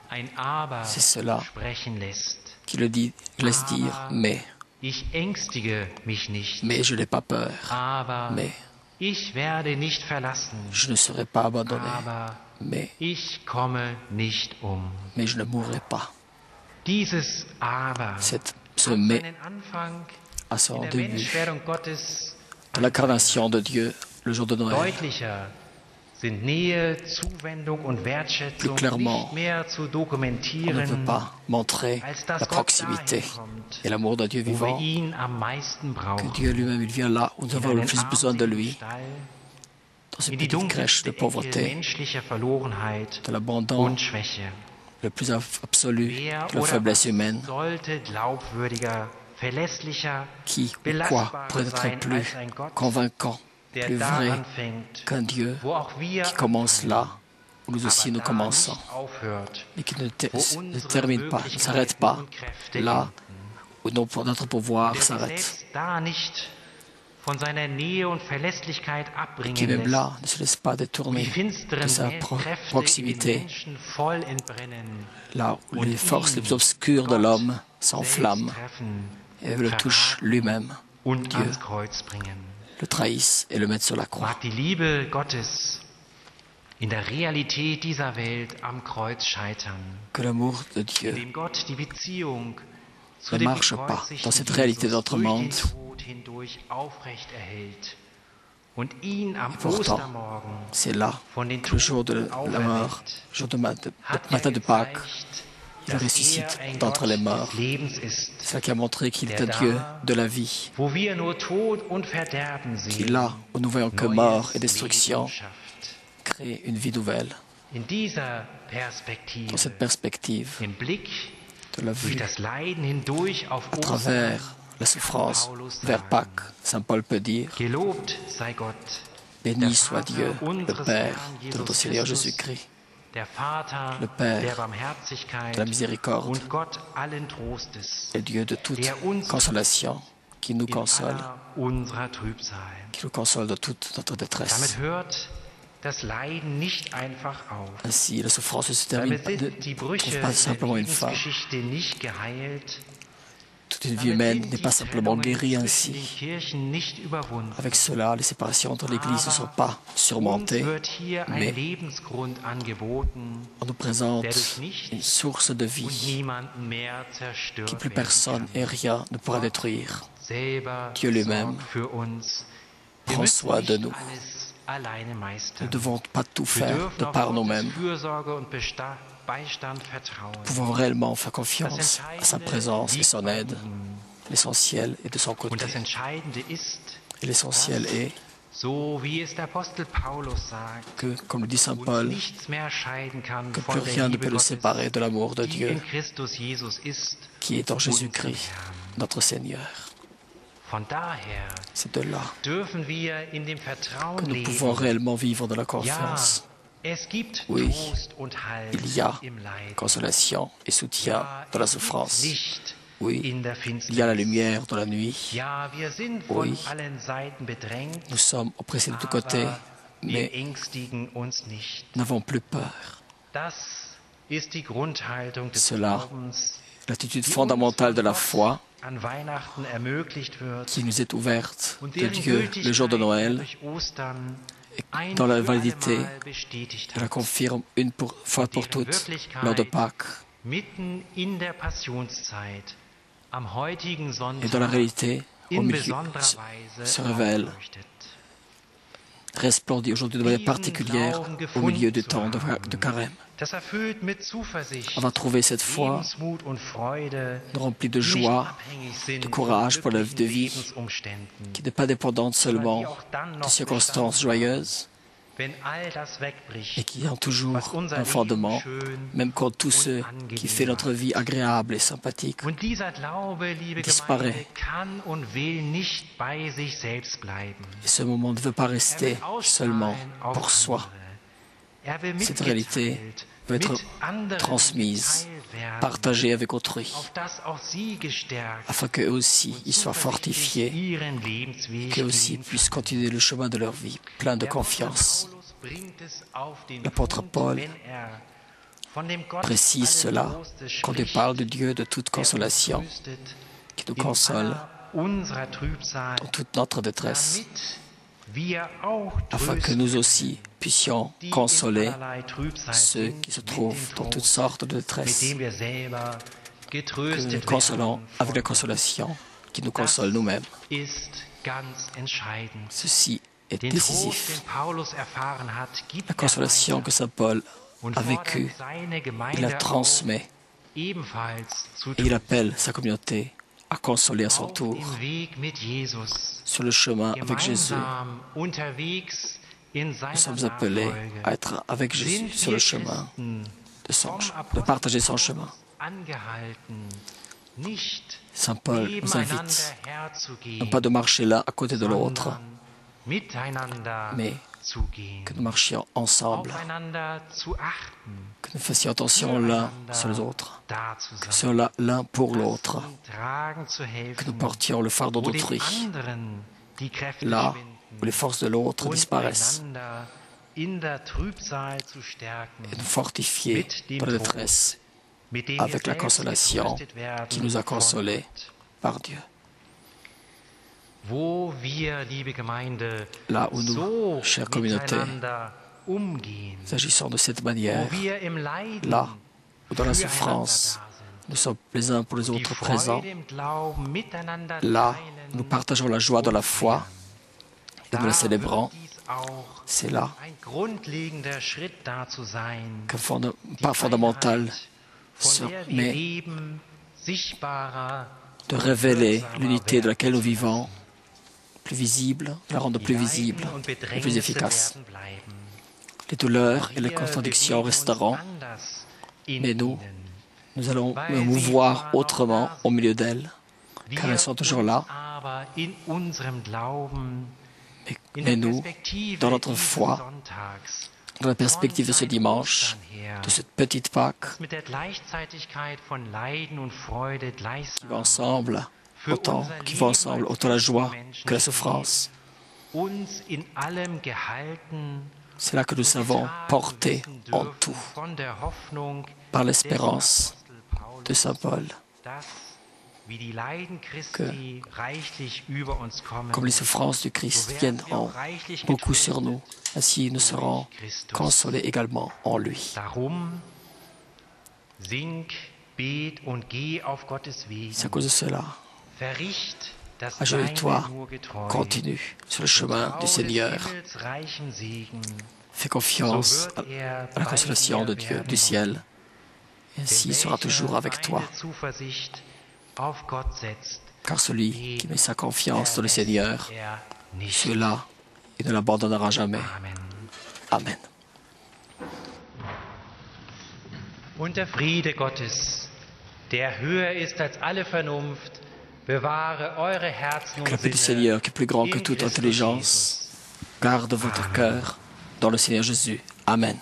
D: ein Aber
B: C'est cela
D: sprechen lässt.
B: qui le dit, laisse dire, mais
D: Ich ängstige mich nicht,
B: je n'ai pas peur,
D: aber
B: mais
D: ich werde nicht verlassen,
B: je ne serai pas abandonné,
D: aber
B: mais
D: ich komme nicht um.
B: je ne mourrai pas.
D: Dieses Aber
B: Ce
D: hat
B: mais
D: seinen Anfang
B: à son
D: in der
B: début,
D: Menschwerdung Gottes.
B: de l'incarnation de Dieu, le jour de Noël.
D: Deutlicher sind Nähe, Zuwendung und Wertschätzung
B: Plus clairement,
D: nicht mehr zu
B: On ne
D: dokumentieren,
B: peut pas montrer
D: als dass
B: la
D: Gott
B: proximité
D: dahin kommt,
B: et l'amour d'un Dieu
D: wo wir
B: vivant,
D: ihn am meisten
B: que
D: brauchen.
B: Dieu lui-même, il vient là où nous avons le plus besoin de lui,
D: Stall,
B: dans cette
D: in die
B: petite crèche de
D: dunkelste Ecke
B: pauvreté,
D: menschlicher Verlorenheit
B: de l'abandon
D: und Schwäche.
B: le plus absolu
D: Wer
B: de la
D: oder
B: faiblesse
D: was
B: humaine.
D: sollte glaubwürdiger, verlässlicher,
B: Qui ou quoi
D: belastbarer
B: pourrait
D: sein
B: être plus
D: als ein Gott,
B: convaincant,
D: der
B: plus
D: da
B: vrai
D: anfängt,
B: qu'un Dieu
D: wo auch wir
B: qui commence là où nous aussi nous
D: aber da
B: commençons,
D: nicht aufhört,
B: mais qui
D: wo
B: ne
D: unsere
B: termine pas, ne s'arrête pas,
D: Möglichkeiten und Kräfte
B: là où notre pouvoir
D: der sich
B: s'arrête,
D: selbst da nicht von seiner Nähe und Verlässlichkeit
B: qui
D: abbringen
B: même
D: lässt,
B: là ne se laisse pas
D: wo die
B: détourner de
D: finsteren
B: sa
D: Kräfte in den
B: proximité,
D: Menschen voll entbrennen,
B: là où
D: und
B: les forces les plus
D: ihn,
B: obscures de
D: Gott,
B: l'homme s'enflamment
D: selbst treffen,
B: et le touchent
D: verraten
B: lui-même,
D: und
B: Dieu,
D: ans Kreuz bringen.
B: le trahissent et le mettent sur la croix.
D: Mag die Liebe Gottes in der Realität dieser Welt am Kreuz scheitern,
B: Que l'amour de Dieu
D: indem Gott die Beziehung zu
B: ne
D: dem
B: marche pas
D: gekreuzigten
B: dans cette réalité de
D: Jesus
B: notre
D: durch den
B: monde.
D: Tod hindurch aufrecht erhält und ihn am
B: Pourtant,
D: Ostermorgen
B: c'est là
D: von den
B: que le jour de
D: Toten
B: la mort,
D: auferweckt,
B: le jour de
D: hat
B: matin de Pâques,
D: gezeigt,
B: il
D: dass
B: ressuscite
D: ein
B: d'entre les
D: Gott
B: morts.
D: des Lebens ist,
B: C'est ça qui a montré qu'il
D: der
B: est un Dieu
D: da,
B: de la vie,
D: wo wir nur Tod und Verderben
B: qui
D: sehen,
B: là où nous voyons que
D: neues
B: mort et
D: Leben
B: destruction
D: schafft.
B: crée une vie nouvelle.
D: In dieser Perspektive,
B: Dans cette perspective
D: im Blick
B: de la
D: durch
B: vue
D: das Leiden hindurch auf
B: à
D: Ostern,
B: travers la souffrance vers Pâques, Saint Paul peut dire:
D: gelobt sei Gott,
B: béni soit Dieu, le Père de notre Seigneur Jésus-Christ,
D: der Vater
B: le Père
D: der Barmherzigkeit
B: de la miséricorde
D: und Gott allen Trostes,
B: et Dieu de toute
D: der uns
B: consolation, qui nous
D: in
B: console,
D: aller unserer Trübsal.
B: qui nous console de toute notre détresse.
D: Damit hört
B: Ainsi, la souffrance ne se termine pas, ne trouve pas simplement une fin. Toute une vie humaine n'est pas simplement guérie ainsi. Avec cela, les séparations entre l'Église ne sont pas surmontées, mais on nous présente une source de vie que plus personne et rien ne pourra détruire. Dieu lui-même prend soin de nous. Nous ne devons pas tout faire de par nous-mêmes. Nous pouvons réellement faire confiance à sa présence et son aide. L'essentiel est de son côté. Et l'essentiel est que, comme le dit Saint Paul, que plus rien ne peut le séparer de l'amour de Dieu qui est en Jésus-Christ, notre Seigneur. C'est de là que nous pouvons réellement vivre dans la confiance. Oui, il y a consolation et soutien dans la souffrance. Oui, il y a la lumière dans la nuit. Oui, nous sommes oppressés de tous côtés, mais n'avons plus peur. Cela, l'attitude fondamentale de la foi qui nous est ouverte de Dieu le jour de Noël, et dans la validité, elle la confirme une fois pour toutes lors de Pâques. Et dans la réalité, au milieu, se révèle, resplendit aujourd'hui de manière particulière au milieu du temps de Carême. On va trouver cette foi remplie de joie, de courage pour la vie de vie, qui n'est pas dépendante seulement de circonstances joyeuses, et qui ont toujours un fondement, même quand tout ce qui fait notre vie agréable et sympathique disparaît. Et ce moment ne veut pas rester seulement pour soi. Cette réalité peut être transmise, partagée avec autrui, afin qu'eux aussi y soient fortifiés, qu'eux aussi puissent continuer le chemin de leur vie, plein de confiance. L'apôtre Paul précise cela quand il parle de Dieu de toute consolation, qui nous console dans toute notre détresse, afin que nous aussi puissions consoler ceux qui se trouvent dans toutes sortes de détresse, que nous les consolons avec la consolation qui nous console nous-mêmes. Ceci est décisif. La consolation que Saint Paul a vécue, il la transmet et il appelle sa communauté à consoler à son tour sur le chemin avec Jésus. Nous sommes appelés à être avec Jésus sur le chemin de partager son chemin. Saint Paul nous invite non pas de marcher l'un à côté de l'autre, mais que nous marchions ensemble, que nous fassions attention l'un sur les autres, que nous soyons l'un pour l'autre, que nous portions le fardeau d'autrui, là où les forces de l'autre disparaissent, et nous fortifier dans la détresse avec la consolation qui nous a consolés par Dieu. Là où nous, chère communauté, agissons de cette manière, là où dans la souffrance, nous sommes les uns pour les autres présents, là où nous partageons la joie de la foi et nous la célébrons, c'est là qu'un pas fondamental mais de révéler l'unité de laquelle nous vivons, plus visible, la rendre plus visible et plus efficace. Les douleurs et les contradictions resteront, mais nous allons nous mouvoir autrement au milieu d'elles, car elles sont toujours là. Mais nous, dans notre foi, dans la perspective de ce dimanche, de cette petite Pâque, qui va ensemble autant la joie que la souffrance, C'est là que nous savons porter en tout par l'espérance de Saint Paul que, comme les souffrances du Christ viennent en beaucoup sur nous, ainsi nous serons consolés également en lui. C'est à cause de cela. Agenouille-toi, continue sur le chemin du Seigneur. Fais confiance à la consolation de Dieu, du ciel. Et ainsi il sera toujours avec toi. Car celui qui met sa confiance dans le Seigneur, celui-là, il ne l'abandonnera jamais. Amen.
D: Und der Friede Gottes, der höher ist als alle Vernunft, bewahre eure Herzen und
B: Que la paix du Seigneur, qui est plus grand que toute intelligence, garde votre cœur dans le Seigneur Jésus. Amen.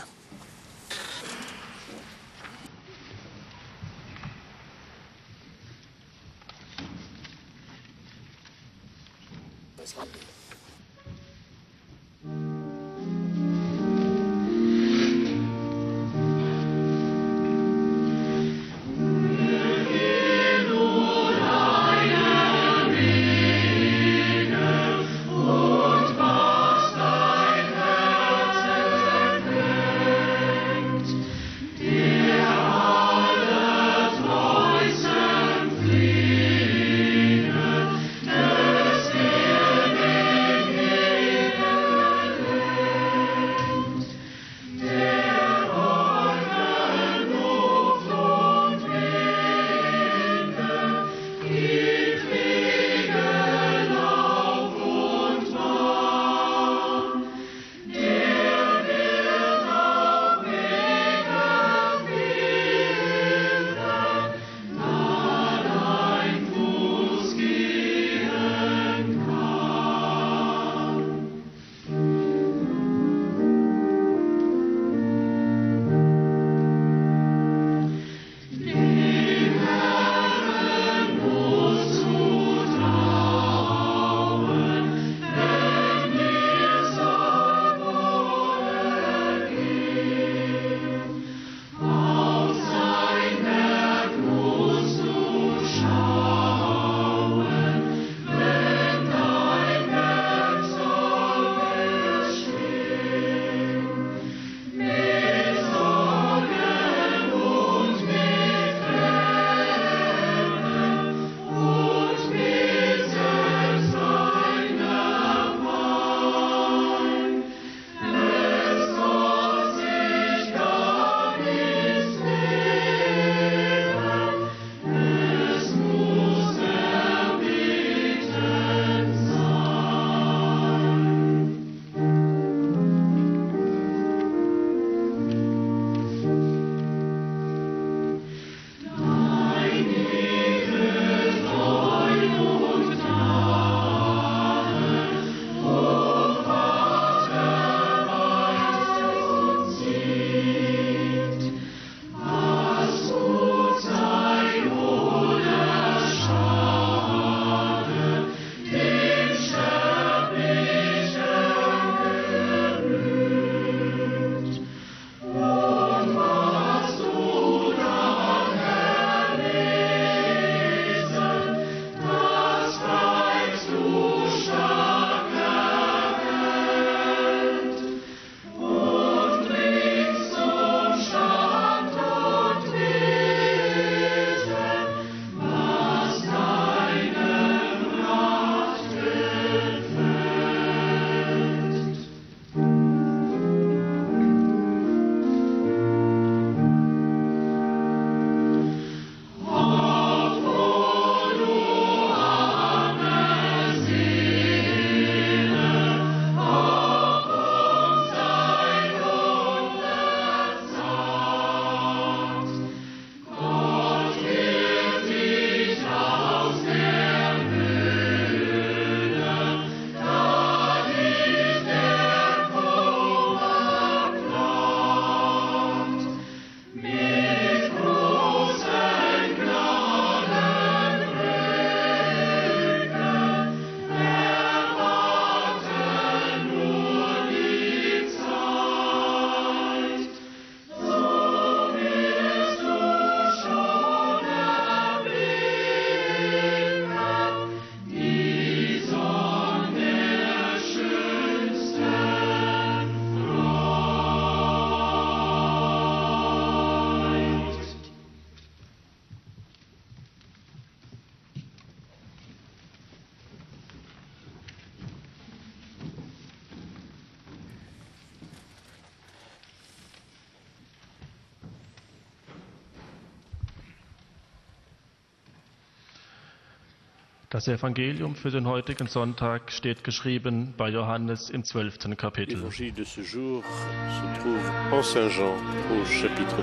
E: Das Evangelium für den heutigen Sonntag steht geschrieben bei Johannes im 12. Kapitel.
A: L'évangile de ce jour se trouve en Saint Jean au chapitre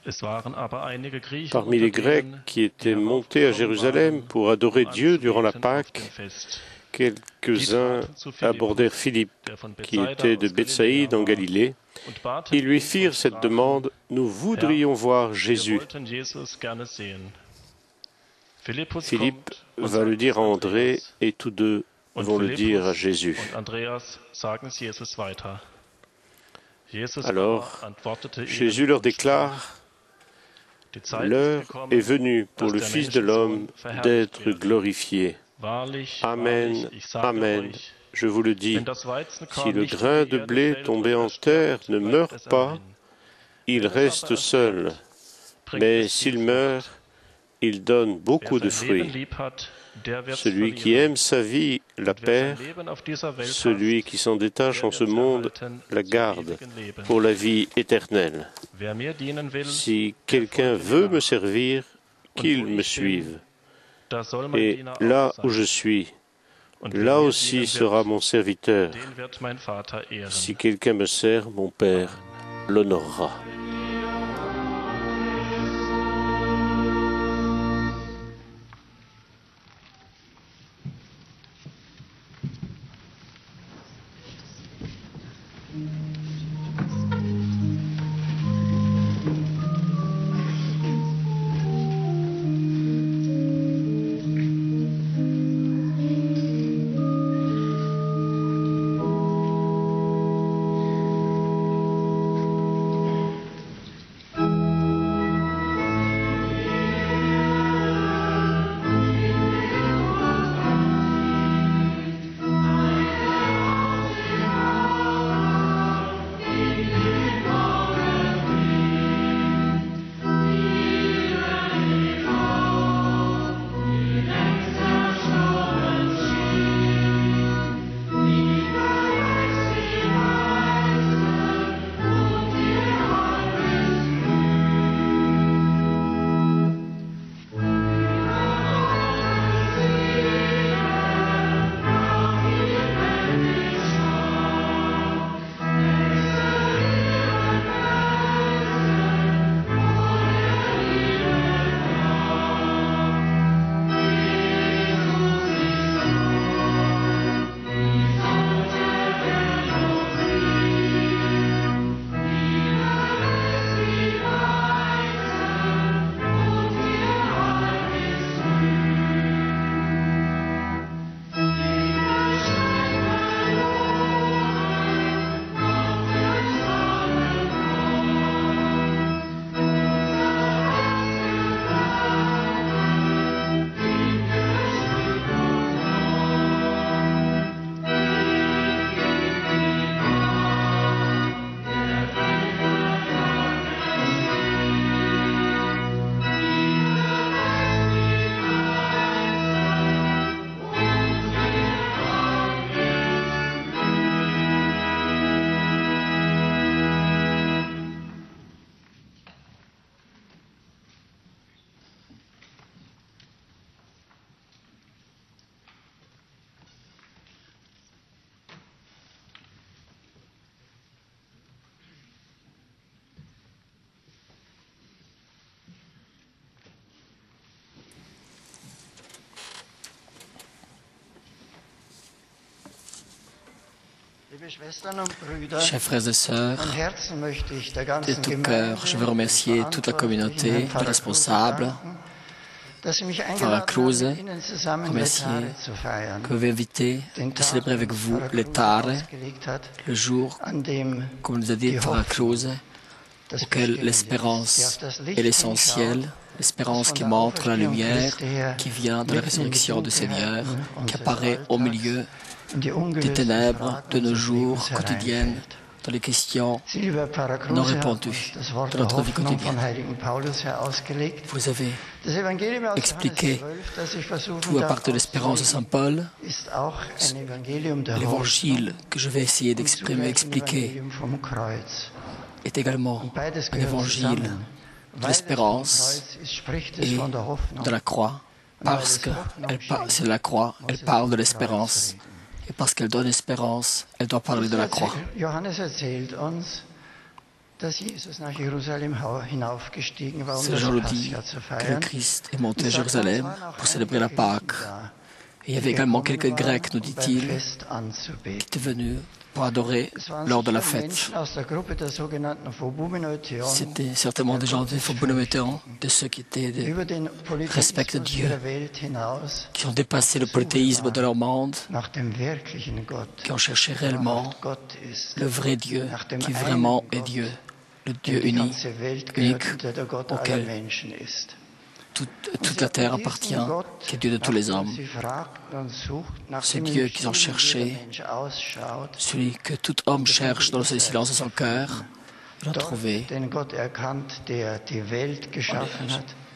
A: 2.
E: Es waren aber einige Griechen
A: Parmi les Grecs qui étaient montés à Jérusalem pour adorer Dieu durant la Pâque, quelques-uns abordèrent Philippe, qui était de Bethsaïde en Galilée. Ils lui firent cette demande: « Nous voudrions voir Jésus. » Philippe va le dire à André et tous deux vont le dire à Jésus. Alors, Jésus leur déclare: « L'heure est venue pour le Fils de l'homme d'être glorifié. Amen, amen. Je vous le dis, si le grain de blé tombé en terre ne meurt pas, il reste seul. Mais s'il meurt, il donne beaucoup de fruits. Celui qui aime sa vie la perd, celui qui s'en détache en ce monde la garde pour la vie éternelle. Si quelqu'un veut me servir, qu'il me suive. Et là où je suis, là aussi sera mon serviteur. Si quelqu'un me sert, mon Père l'honorera. »
B: Chers frères et sœurs, de tout cœur, je veux remercier toute la communauté, les responsables, Frère Kruse, remercier que vous invité de célébrer avec vous les Tare, le jour, comme nous a dit Frère Kruse, auquel l'espérance est l'essentiel, l'espérance qui montre la lumière qui vient de la résurrection du Seigneur, qui apparaît au milieu des ténèbres de nos jours quotidiennes, dans les questions non répondues de notre vie quotidienne. Vous avez expliqué tout à part de l'espérance de Saint Paul. L'évangile que je vais essayer d'exprimer, expliquer, est également un évangile de l'espérance et de la croix. Parce que c'est la croix, elle parle de l'espérance. Et parce qu'elle donne espérance, elle doit parler de la croix. C'est Jean le dit que le Christ est monté à Jérusalem pour célébrer la Pâque. Et il y avait également quelques Grecs, nous dit-il, qui étaient venus pour adorer lors de la fête. C'était certainement des gens des Phobounométéens, de ceux qui respectent Dieu, qui ont dépassé le polythéisme de leur monde, qui ont cherché réellement le vrai Dieu, qui vraiment est Dieu, le Dieu unique auquel toute la terre appartient, qui est Dieu de tous les hommes. C'est Dieu qu'ils ont cherché, celui que tout homme cherche dans le silence de son cœur. Ils l'ont trouvé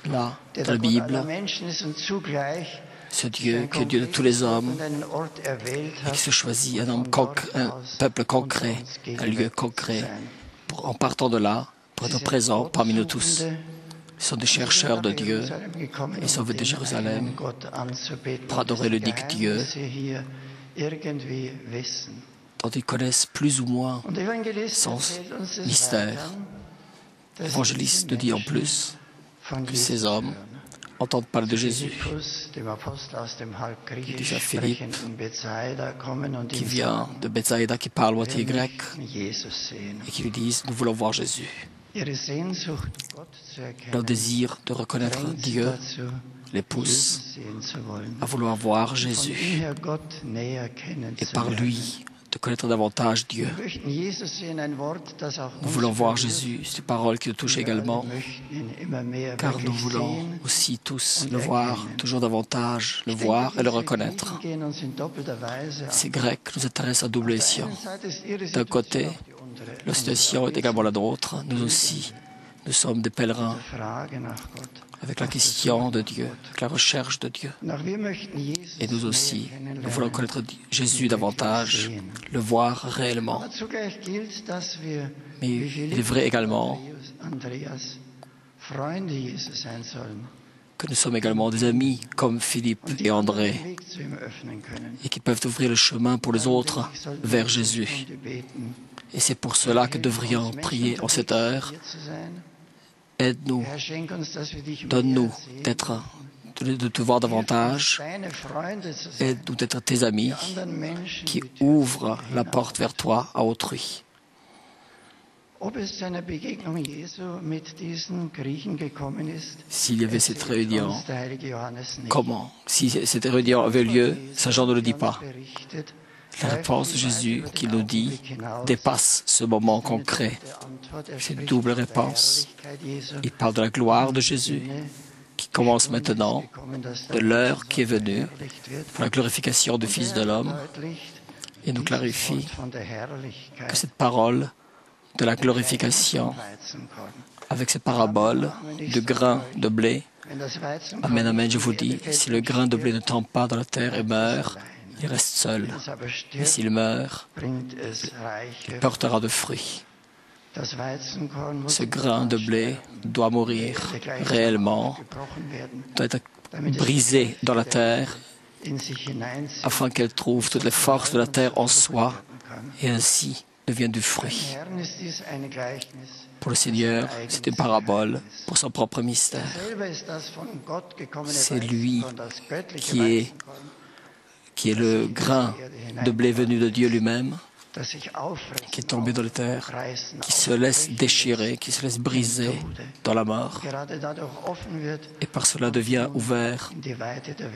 B: là, dans la Bible. Ce Dieu qui est Dieu de tous les hommes et qui se choisit un peuple concret, un lieu concret, en partant de là, pour être présent parmi nous tous. Ils sont des chercheurs de Dieu. Ils sont venus de Jérusalem pour adorer le unique Dieu, dont ils connaissent plus ou moins son mystère. L'évangéliste nous dit en plus que ces hommes entendent parler de Jésus. Il dit à Philippe, qui vient de Bethsaïda, qui parle moitié grec, et qui lui disent, nous voulons voir Jésus. Leur désir de reconnaître Dieu les pousse à vouloir voir Jésus et par lui de connaître davantage Dieu. Nous voulons voir Jésus, ces paroles qui nous touchent également, car nous voulons aussi tous le voir toujours davantage, le voir et le reconnaître. Ces Grecs nous intéressent à double escient. D'un côté, la situation est également la nôtre. Nous aussi, nous sommes des pèlerins avec la question de Dieu, avec la recherche de Dieu. Et nous aussi, nous voulons connaître Jésus davantage, le voir réellement. Mais il est vrai également que nous sommes également des amis comme Philippe et André et qui peuvent ouvrir le chemin pour les autres vers Jésus. Et c'est pour cela que nous devrions prier en cette heure. Aide-nous, donne-nous de te voir davantage. Aide-nous d'être tes amis qui ouvrent la porte vers toi à autrui. S'il y avait cette réunion, comment? Si cette réunion avait lieu, Saint Jean ne le dit pas. La réponse de Jésus qui nous dit dépasse ce moment concret. C'est une double réponse. Il parle de la gloire de Jésus qui commence maintenant, de l'heure qui est venue pour la glorification du Fils de l'homme et nous clarifie que cette parole de la glorification avec ces paraboles de grains de blé. Amen, amen, je vous dis, si le grain de blé ne tombe pas dans la terre et meurt, il reste seul. Et s'il meurt, il portera de fruits. Ce grain de blé doit mourir réellement, doit être brisé dans la terre afin qu'elle trouve toutes les forces de la terre en soi et ainsi devienne du fruit. Pour le Seigneur, c'est une parabole pour son propre mystère. C'est lui qui est le grain de blé venu de Dieu lui-même, qui est tombé dans la terre, qui se laisse déchirer, qui se laisse briser dans la mort, et par cela devient ouvert,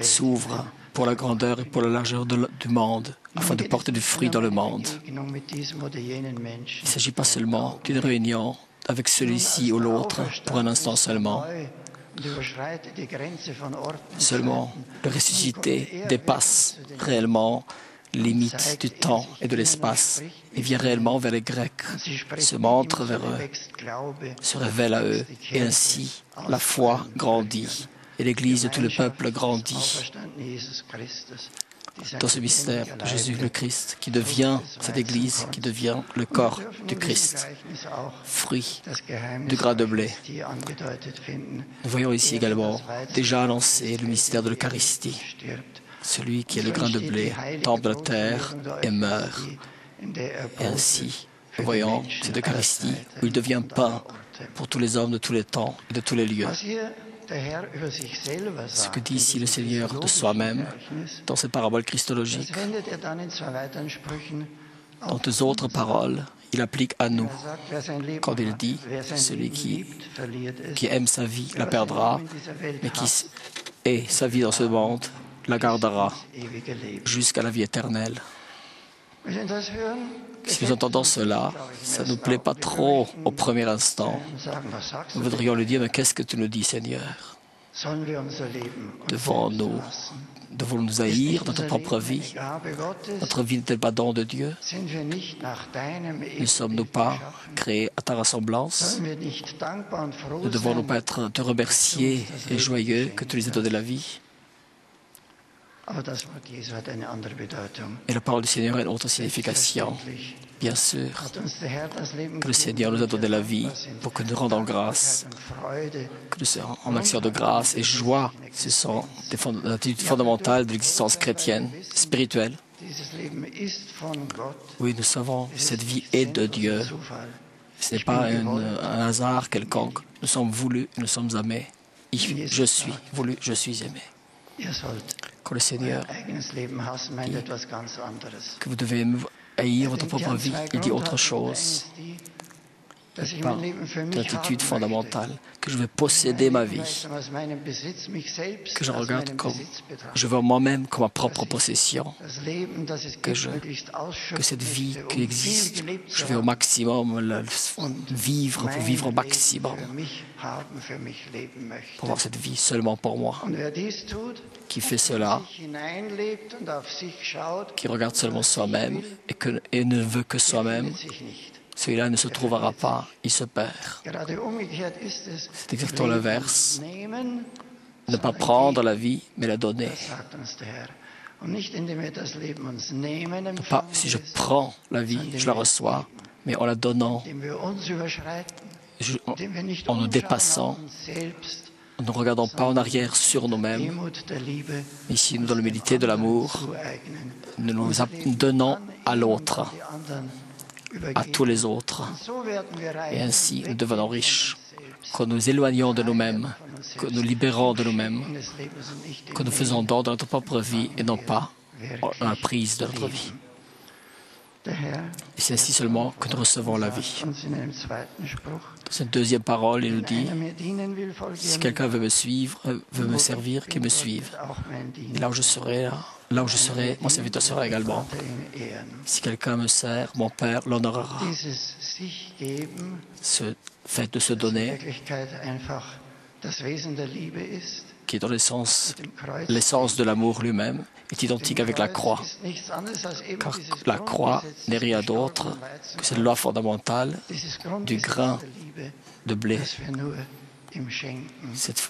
B: s'ouvre pour la grandeur et pour la largeur du monde, afin de porter du fruit dans le monde. Il ne s'agit pas seulement d'une réunion avec celui-ci ou l'autre, pour un instant seulement. Seulement, le ressuscité dépasse réellement les limites du temps et de l'espace et vient réellement vers les Grecs, se montre vers eux, se révèle à eux, et ainsi la foi grandit et l'Église de tout le peuple grandit dans ce mystère de Jésus le Christ, qui devient cette Église, qui devient le corps du Christ, fruit du grain de blé. Nous voyons ici également déjà annoncé le mystère de l'Eucharistie. Celui qui est le grain de blé tombe de la terre et meurt. Et ainsi, nous voyons cette Eucharistie où il devient pain pour tous les hommes de tous les temps et de tous les lieux. Ce que dit ici le Seigneur de soi-même dans cette parabole christologique, dans deux autres paroles, il applique à nous quand il dit « Celui qui aime sa vie la perdra, mais qui est sa vie dans ce monde la gardera jusqu'à la vie éternelle. » Si nous entendons cela, ça ne nous plaît pas trop au premier instant. Nous voudrions lui dire, mais qu'est-ce que tu nous dis, Seigneur? Devons-nous haïr notre propre vie? Notre vie n'est-elle pas don de Dieu? Ne sommes-nous pas créés à ta ressemblance? Ne devons-nous pas être te remercier et joyeux que tu nous aies donné la vie? Et la parole du Seigneur a une autre signification. Bien sûr que le Seigneur nous a donné la vie pour que nous rendons grâce, que nous soyons en action de grâce et joie. Ce sont des attitudes fondamentales de l'existence chrétienne, spirituelle. Oui, nous savons, cette vie est de Dieu. Ce n'est pas un hasard quelconque. Nous sommes voulus, nous sommes aimés. Je suis voulu, je suis aimé. Que le Seigneur dit que vous devez haïr votre propre vie, il dit autre chose. Il parle d'une attitude fondamentale, que je veux posséder ma vie, que je regarde comme je veux moi-même comme ma propre possession, que cette vie qui existe, je vais au maximum la vivre, pour vivre au maximum, pour avoir cette vie seulement pour moi. Qui fait cela, qui regarde seulement soi-même et ne veut que soi-même, celui-là ne se trouvera pas, il se perd. C'est exactement l'inverse. Ne pas prendre la vie, mais la donner. Pas si je prends la vie, je la reçois, mais en la donnant, en nous dépassant, en ne regardant pas en arrière sur nous-mêmes. Ici, nous dans l'humilité de l'amour, nous nous donnons à l'autre, à tous les autres. Et ainsi, nous devenons riches. Que nous éloignons de nous-mêmes, que nous libérons de nous-mêmes, que nous faisons don de notre propre vie et non pas dans la prise de notre vie. Et c'est ainsi seulement que nous recevons la vie. Dans cette deuxième parole, il nous dit, si quelqu'un veut me suivre, veut me servir, qu'il me suive. Et là où je serai, mon serviteur sera également. Si quelqu'un me sert, mon Père l'honorera. Ce fait de se donner, qui est dans l'essence de l'amour lui-même, est identique avec la croix. Car la croix n'est rien d'autre que cette loi fondamentale du grain de blé. Cette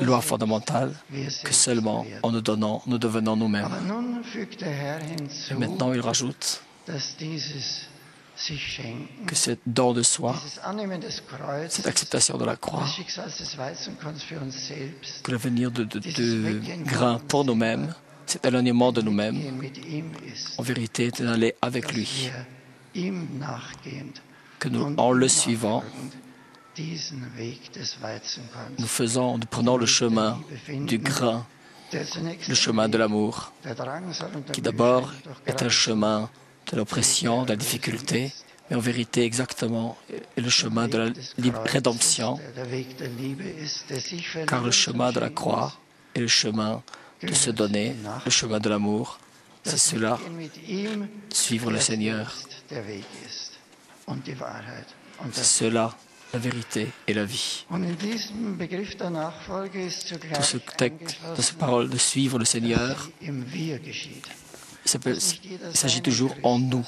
B: loi fondamentale que seulement en nous donnant, nous devenons nous-mêmes. Et maintenant, il rajoute que ce don de soi, cette acceptation de la croix, que l'avenir de grain pour nous-mêmes, cet éloignement de nous-mêmes, en vérité, est d'aller avec lui. Que nous, en le suivant, nous prenons le chemin du grain, le chemin de l'amour, qui d'abord est un chemin de l'oppression, de la difficulté, mais en vérité exactement est le chemin de la rédemption, car le chemin de la croix est le chemin de se donner, le chemin de l'amour, c'est cela, suivre le Seigneur. C'est cela, la vérité et la vie. Dans ce texte, dans cette parole de suivre le Seigneur, Il s'agit toujours en nous.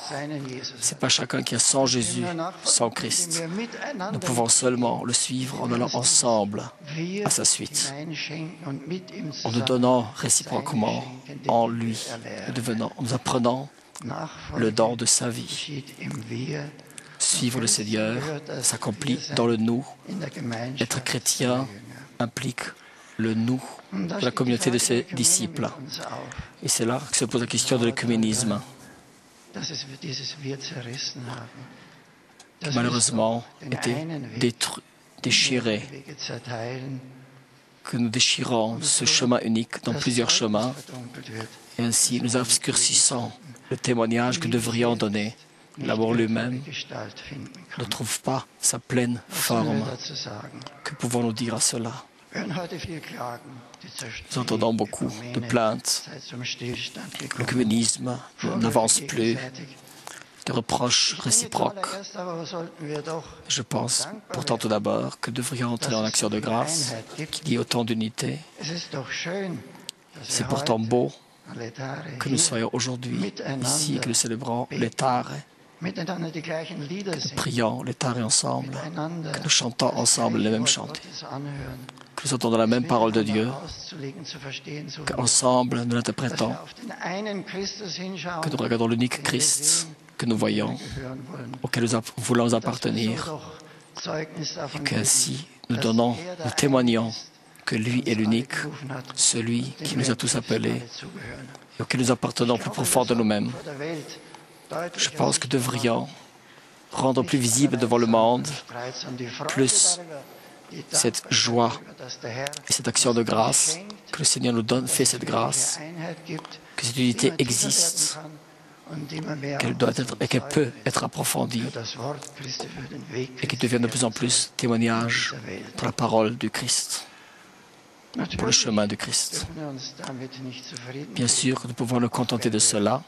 B: Ce n'est pas chacun qui est sans Jésus, sans Christ. Nous pouvons seulement le suivre en allant ensemble à sa suite, en nous donnant réciproquement en lui, en nous apprenant le don de sa vie. Suivre le Seigneur s'accomplit dans le nous. Être chrétien implique le nous de la communauté de ses disciples. Et c'est là que se pose la question de l'œcuménisme. Malheureusement, été déchiré, que nous déchirons ce chemin unique dans plusieurs chemins, et ainsi nous obscurcissons le témoignage que devrions donner. L'amour lui-même ne trouve pas sa pleine forme. Que pouvons-nous dire à cela? Nous entendons beaucoup de plaintes. L'œcuménisme n'avance plus, de reproches réciproques. Je pense pourtant tout d'abord que nous devrions entrer en action de grâce, qu'il y ait autant d'unité. C'est pourtant beau que nous soyons aujourd'hui ici, que nous célébrons l'étare. Prions l'étare ensemble, que nous chantons ensemble les mêmes chants, que nous entendons la même parole de Dieu, qu'ensemble nous l'interprétons, que nous regardons l'unique Christ que nous voyons, auquel nous voulons appartenir, et qu'ainsi nous témoignons que lui est l'unique, celui qui nous a tous appelés, et auquel nous appartenons plus profond de nous-mêmes. Je pense que nous devrions rendre plus visible devant le monde plus cette joie et cette action de grâce que le Seigneur nous donne, fait cette grâce, que cette unité existe, qu'elle doit être et qu'elle peut être approfondie et qu'elle devienne de plus en plus témoignage pour la parole du Christ, pour le chemin du Christ. Bien sûr que nous pouvons nous contenter de cela,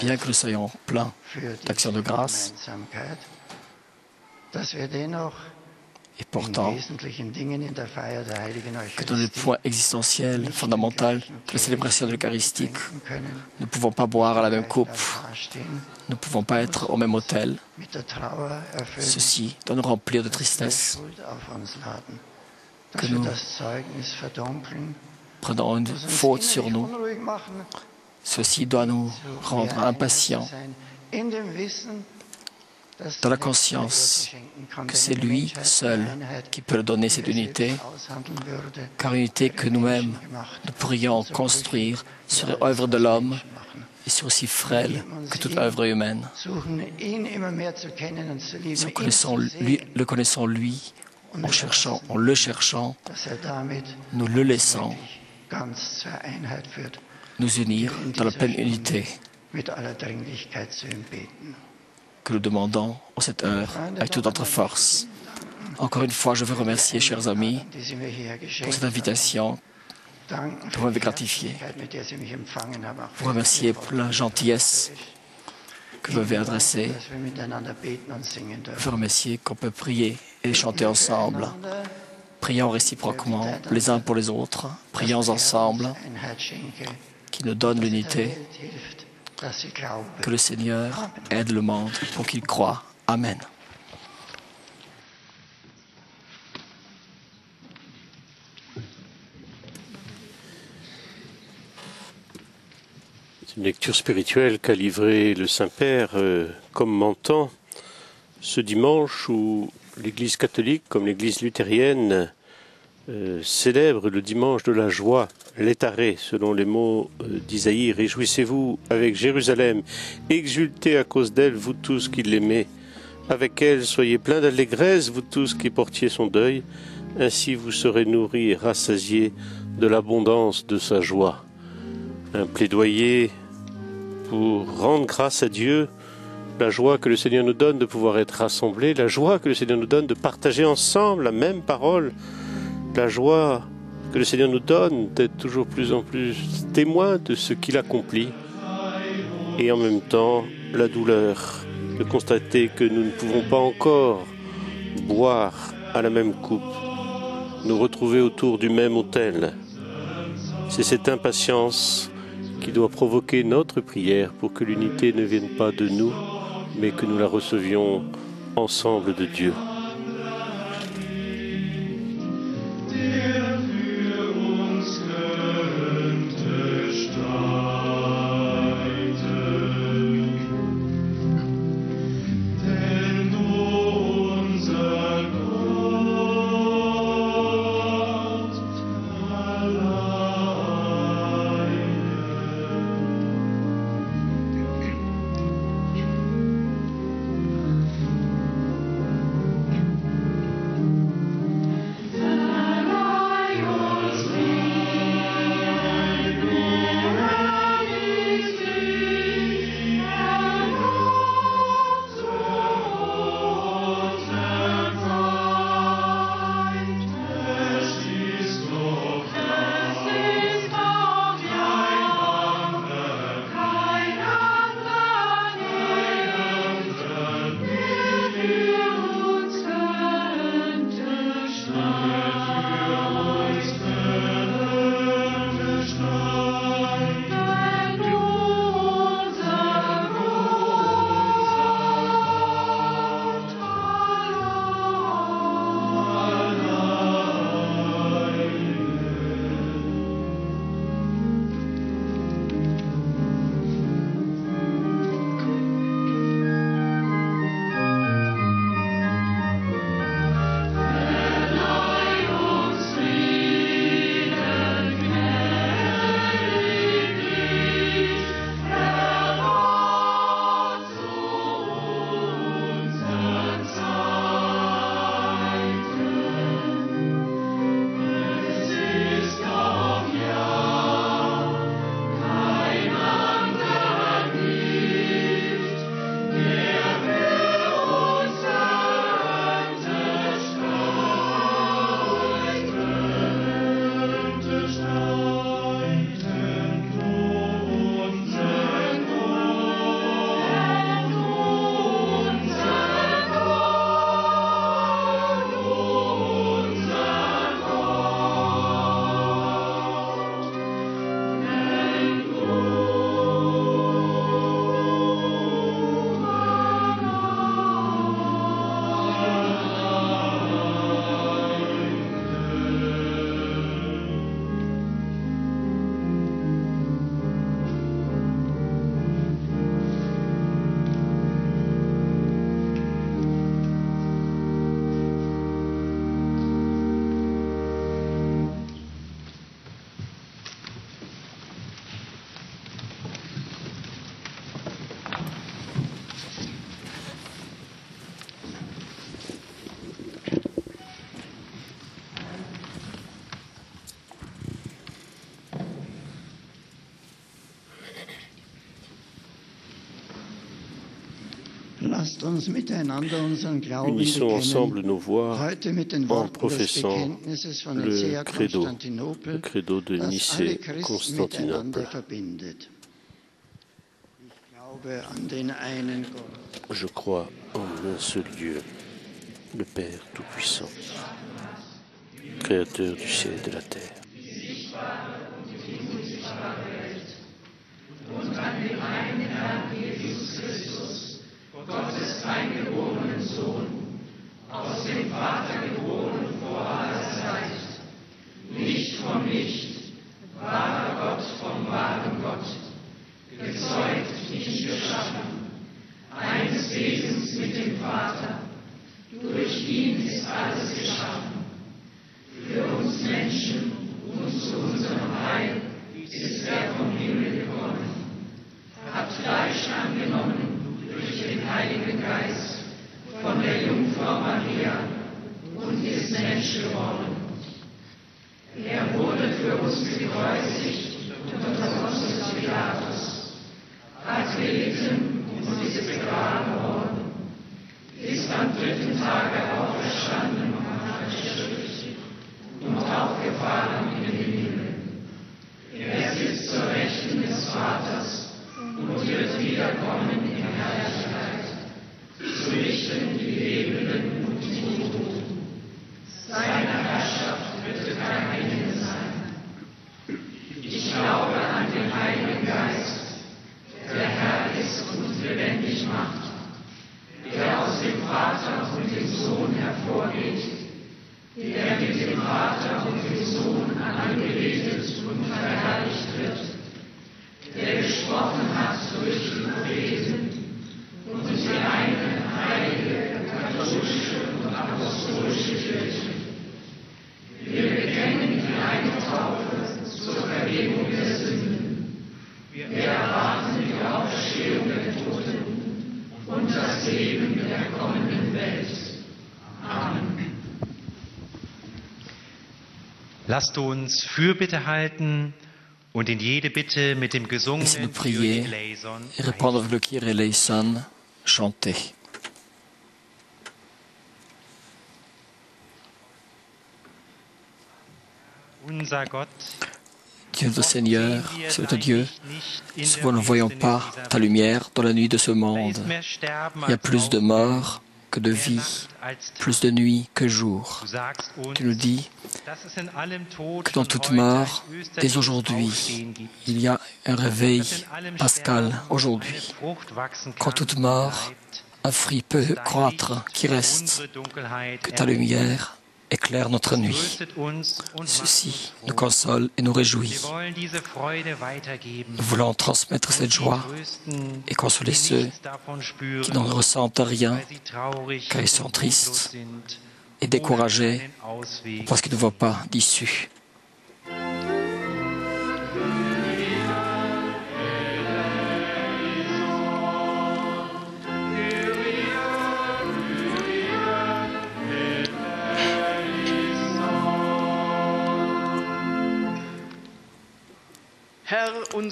B: bien que nous soyons pleins d'actions de grâce. Et pourtant, que dans les points essentiels, fondamentaux de la célébration de l'Eucharistique, nous ne pouvons pas boire à la même coupe, nous ne pouvons pas être au même autel. Ceci doit nous remplir de tristesse, que nous prenons une faute sur nous. Ceci doit nous rendre impatients, dans la conscience que c'est lui seul qui peut donner cette unité, car unité que nous-mêmes nous pourrions construire sur l'œuvre de l'homme et sur aussi frêle que toute œuvre humaine. Si le connaissons lui, en le cherchant, nous le laissons nous unir dans la pleine unité que nous demandons en cette heure avec toute notre force. Encore une fois, je veux remercier, chers amis, pour cette invitation que vous m'avez gratifiée. Vous remercier pour la gentillesse que vous m'avez adressée. Vous remercier qu'on peut prier et chanter ensemble. Prions réciproquement les uns pour les autres. Prions ensemble qui nous donne l'unité. Que le Seigneur aide le monde pour qu'il croie. Amen.
A: C'est une lecture spirituelle qu'a livrée le Saint-Père commentant ce dimanche où l'Église catholique, comme l'Église luthérienne, célèbre le dimanche de la joie, l'étaré, selon les mots d'Isaïe. Réjouissez-vous avec Jérusalem, exultez à cause d'elle, vous tous qui l'aimez. Avec elle, soyez pleins d'allégresse, vous tous qui portiez son deuil. Ainsi vous serez nourris et rassasiés de l'abondance de sa joie. Un plaidoyer pour rendre grâce à Dieu, la joie que le Seigneur nous donne de pouvoir être rassemblés, la joie que le Seigneur nous donne de partager ensemble la même parole, la joie que le Seigneur nous donne d'être toujours plus en plus témoins de ce qu'il accomplit, et en même temps la douleur de constater que nous ne pouvons pas encore boire à la même coupe, nous retrouver autour du même autel. C'est cette impatience qui doit provoquer notre prière pour que l'unité ne vienne pas de nous, mais que nous la recevions ensemble de Dieu. Unissons ensemble nos voix en professant le credo de Nicée, Constantinople. Je crois en un seul Dieu, le Père Tout-Puissant, Créateur du ciel et de la terre.
F: Gottes eingeborenen Sohn, aus dem Vater geboren vor aller Zeit, Licht vom Licht, wahrer Gott vom wahren Gott, gezeugt, nicht geschaffen, eines Wesens mit dem Vater, durch ihn ist alles geschaffen. Für uns Menschen und zu unserem Heil ist er vom Himmel gekommen, hat Fleisch angenommen, durch den Heiligen Geist von der Jungfrau Maria und ist Mensch geworden. Er wurde für uns gekreuzigt unter Pontius Pilatus, hat gelitten und ist begraben worden, ist am dritten Tage auferstanden nach der Schrift und aufgefahren in den Himmel. Er sitzt zur Rechten des Vaters und wird wiederkommen in Herrlichkeit, zu richten die Lebenden und die Toten. Seine Herrschaft wird kein Ende sein. Ich glaube an den Heiligen Geist, Vater und dem Sohn hervorgeht, der mit dem Vater und dem Sohn angebetet und verherrlicht wird, der gesprochen hat durch die Propheten und die eine heilige, katholische und apostolische Kirche. Wir bekennen die eine Taufe zur Vergebung der Sünden. Wir erwarten die Auferstehung der Toten und das Leben der kommenden Welt. Amen.
D: Lasst uns Fürbitte halten und in jede Bitte mit dem gesungenen
B: Kyrie eleison et répondre avec le Kyrie eleison chanté.
D: Unser Gott,
B: Dieu notre Seigneur, c'est notre Dieu. Souvent nous ne voyons pas ta lumière dans la nuit de ce monde. Il y a plus de morts que de vie, plus de nuit que jour. Tu nous dis que dans toute mort, dès aujourd'hui, il y a un réveil pascal aujourd'hui. Quand toute mort, un fruit peut croître qui reste, que ta lumière éclaire notre nuit. Ceci nous console et nous réjouit. Nous voulons transmettre cette joie et consoler ceux qui n'en ressentent rien, car ils sont tristes et découragés parce qu'ils ne voient pas d'issue.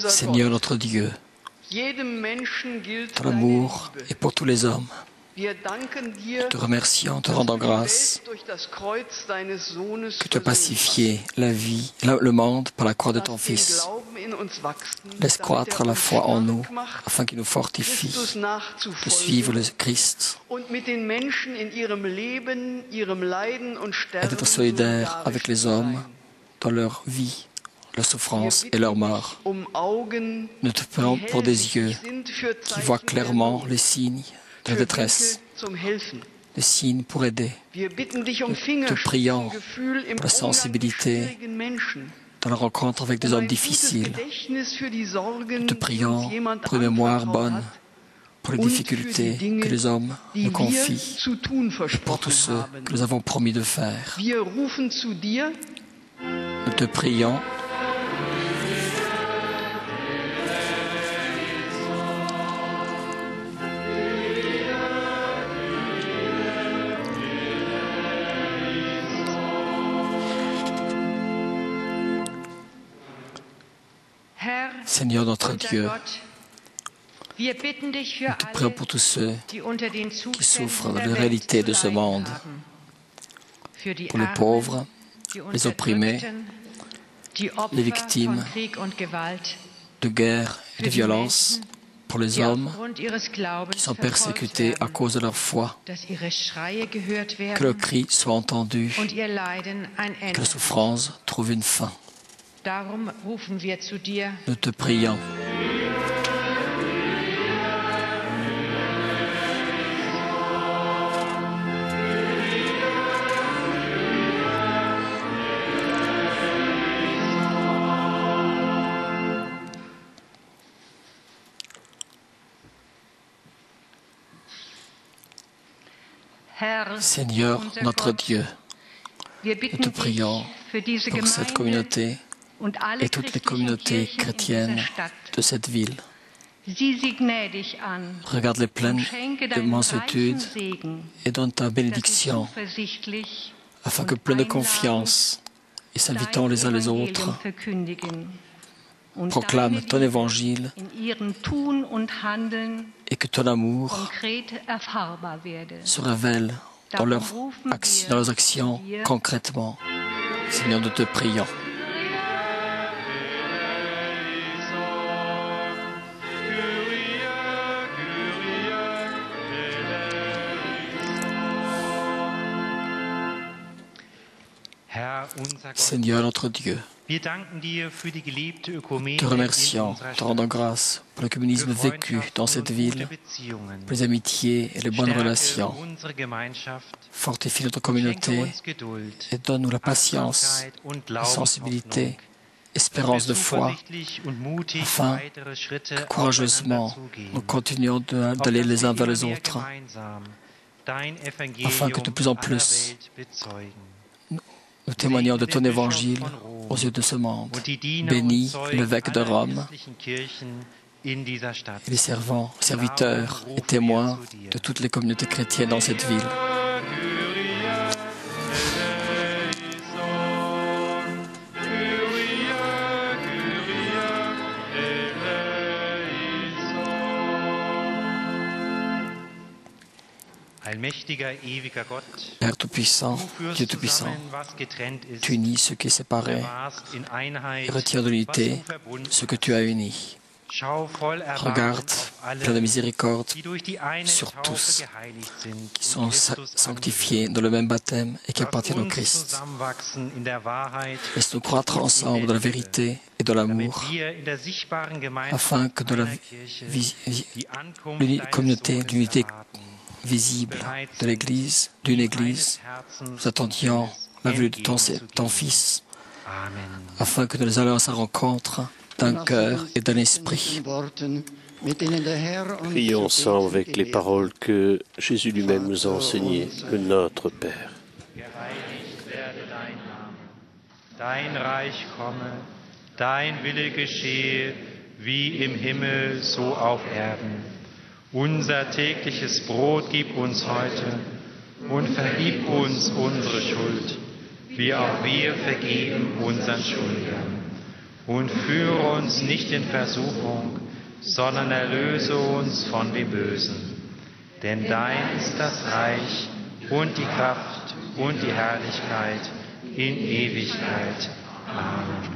B: Seigneur notre Dieu, ton amour est pour tous les hommes. Nous te remercions, te rendant grâce que tu as pacifié la vie, le monde par la croix de ton Fils. Laisse croître la foi en nous, afin qu'il nous fortifie de suivre le Christ et d'être solidaire avec les hommes dans leur vie, leur souffrance et leur mort. Nous te prions pour des yeux qui voient clairement les signes de la détresse, les signes pour aider. Nous te prions pour la sensibilité dans la rencontre avec des hommes difficiles. Nous te prions pour une mémoire bonne, pour les difficultés que les hommes nous confient et pour tous ceux que nous avons promis de faire. Nous te prions Seigneur notre Dieu, nous te prions pour tous ceux qui souffrent de la réalité de ce monde, pour les pauvres, les opprimés, les victimes de guerre et de violence, pour les hommes qui sont persécutés à cause de leur foi, que leurs cris soient entendus, que la souffrance trouve une fin. Nous te prions. Seigneur notre Dieu, nous te prions pour cette communauté et toutes les communautés chrétiennes de cette ville. Regarde-les pleines de mansuétude et donne ta bénédiction, afin que pleins de confiance et s'invitant les uns les autres, proclament ton évangile et que ton amour se révèle dans leurs actions concrètement. Seigneur, nous te prions. Seigneur notre Dieu, Te remercions, te rendant grâce pour le communisme vécu dans cette ville, pour les amitiés et les bonnes relations. Fortifie notre communauté et donne-nous la patience, la sensibilité, espérance de foi, afin que courageusement nous continuions d'aller les uns vers les autres, afin que de plus en plus nous témoignons de ton évangile aux yeux de ce monde. Bénis l'évêque de Rome et les servants, serviteurs et témoins de toutes les communautés chrétiennes dans cette ville. Père Tout-Puissant, Dieu Tout-Puissant, tu unis ce qui est séparé et retires de l'unité ce que tu as uni. Regarde, plein de miséricorde, sur tous qui sont sanctifiés dans le même baptême et qui appartiennent au Christ. Laisse-nous croître ensemble dans la vérité et dans l'amour, afin que dans la communauté d'unité visible de l'Église, d'une Église, nous attendions la venue de ton Fils, afin que nous allions à sa rencontre d'un cœur et d'un esprit.
A: Prions ensemble avec les paroles que Jésus lui-même nous a enseignées, que notre Père.
D: Dein Reich komme, dein Wille geschehe, wie im Himmel, so auf Erden. Unser tägliches Brot gib uns heute und vergib uns unsere Schuld, wie auch wir vergeben unseren Schuldigern. Und führe uns nicht in Versuchung, sondern erlöse uns von dem Bösen. Denn dein ist das Reich und die Kraft und die Herrlichkeit in Ewigkeit. Amen.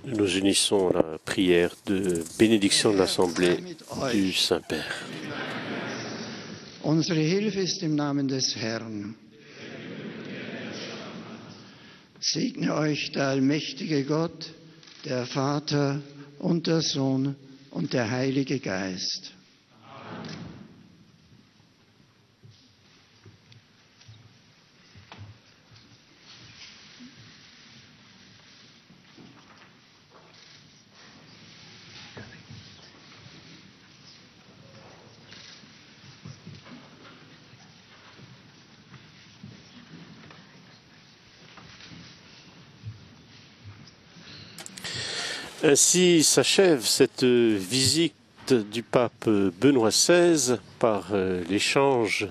A: Nous nous unissons à la prière de bénédiction de l'Assemblée du Saint-Père.
G: Unsere Hilfe ist im Namen des Herrn. Segne euch der allmächtige Gott, der Vater und der Sohn und der Heilige Geist.
A: Ainsi s'achève cette visite du pape Benoît XVI par l'échange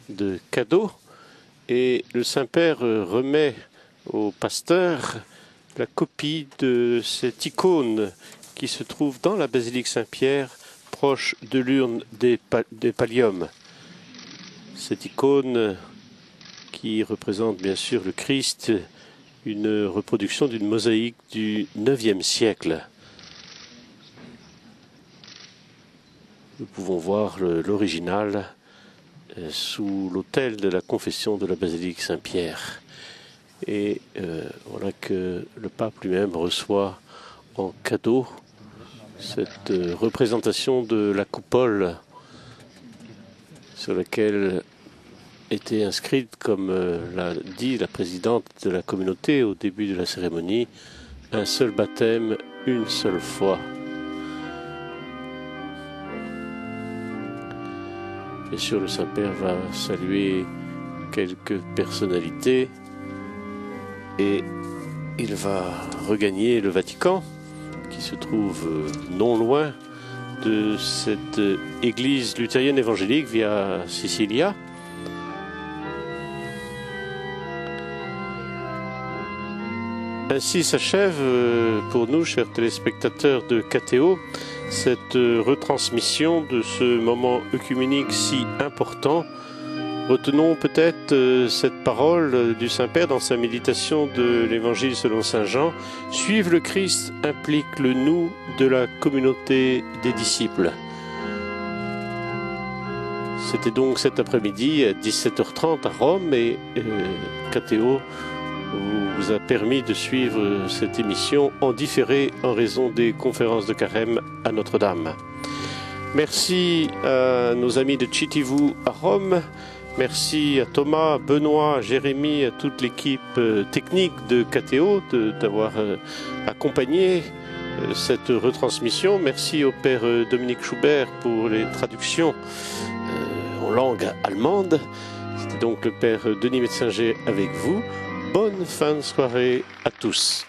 A: de cadeaux, et le Saint-Père remet au pasteur la copie de cette icône qui se trouve dans la basilique Saint-Pierre, proche de l'urne des palliums. Cette icône qui représente bien sûr le Christ, une reproduction d'une mosaïque du IXe siècle. Nous pouvons voir l'original sous l'autel de la confession de la basilique Saint-Pierre. Et voilà que le pape lui-même reçoit en cadeau cette représentation de la coupole sur laquelle était inscrite, comme l'a dit la présidente de la communauté au début de la cérémonie, un seul baptême, une seule foi. Bien sûr, le Saint-Père va saluer quelques personnalités et il va regagner le Vatican, qui se trouve non loin de cette église luthérienne évangélique Via Sicilia. Ainsi s'achève pour nous, chers téléspectateurs de KTO, cette retransmission de ce moment œcuménique si important. Retenons peut-être cette parole du Saint-Père dans sa méditation de l'Évangile selon saint Jean. Suivre le Christ implique le nous de la communauté des disciples. C'était donc cet après-midi à 17h30 à Rome, et KTO vous a permis de suivre cette émission en différé en raison des conférences de Carême à Notre-Dame. Merci à nos amis de Citivu à Rome. Merci à Thomas, Benoît, Jérémy, à toute l'équipe technique de KTO d'avoir accompagné cette retransmission. Merci au Père Dominique Schubert pour les traductions en langue allemande. C'était donc le Père Denis Metzinger avec vous. Bonne fin de soirée à tous.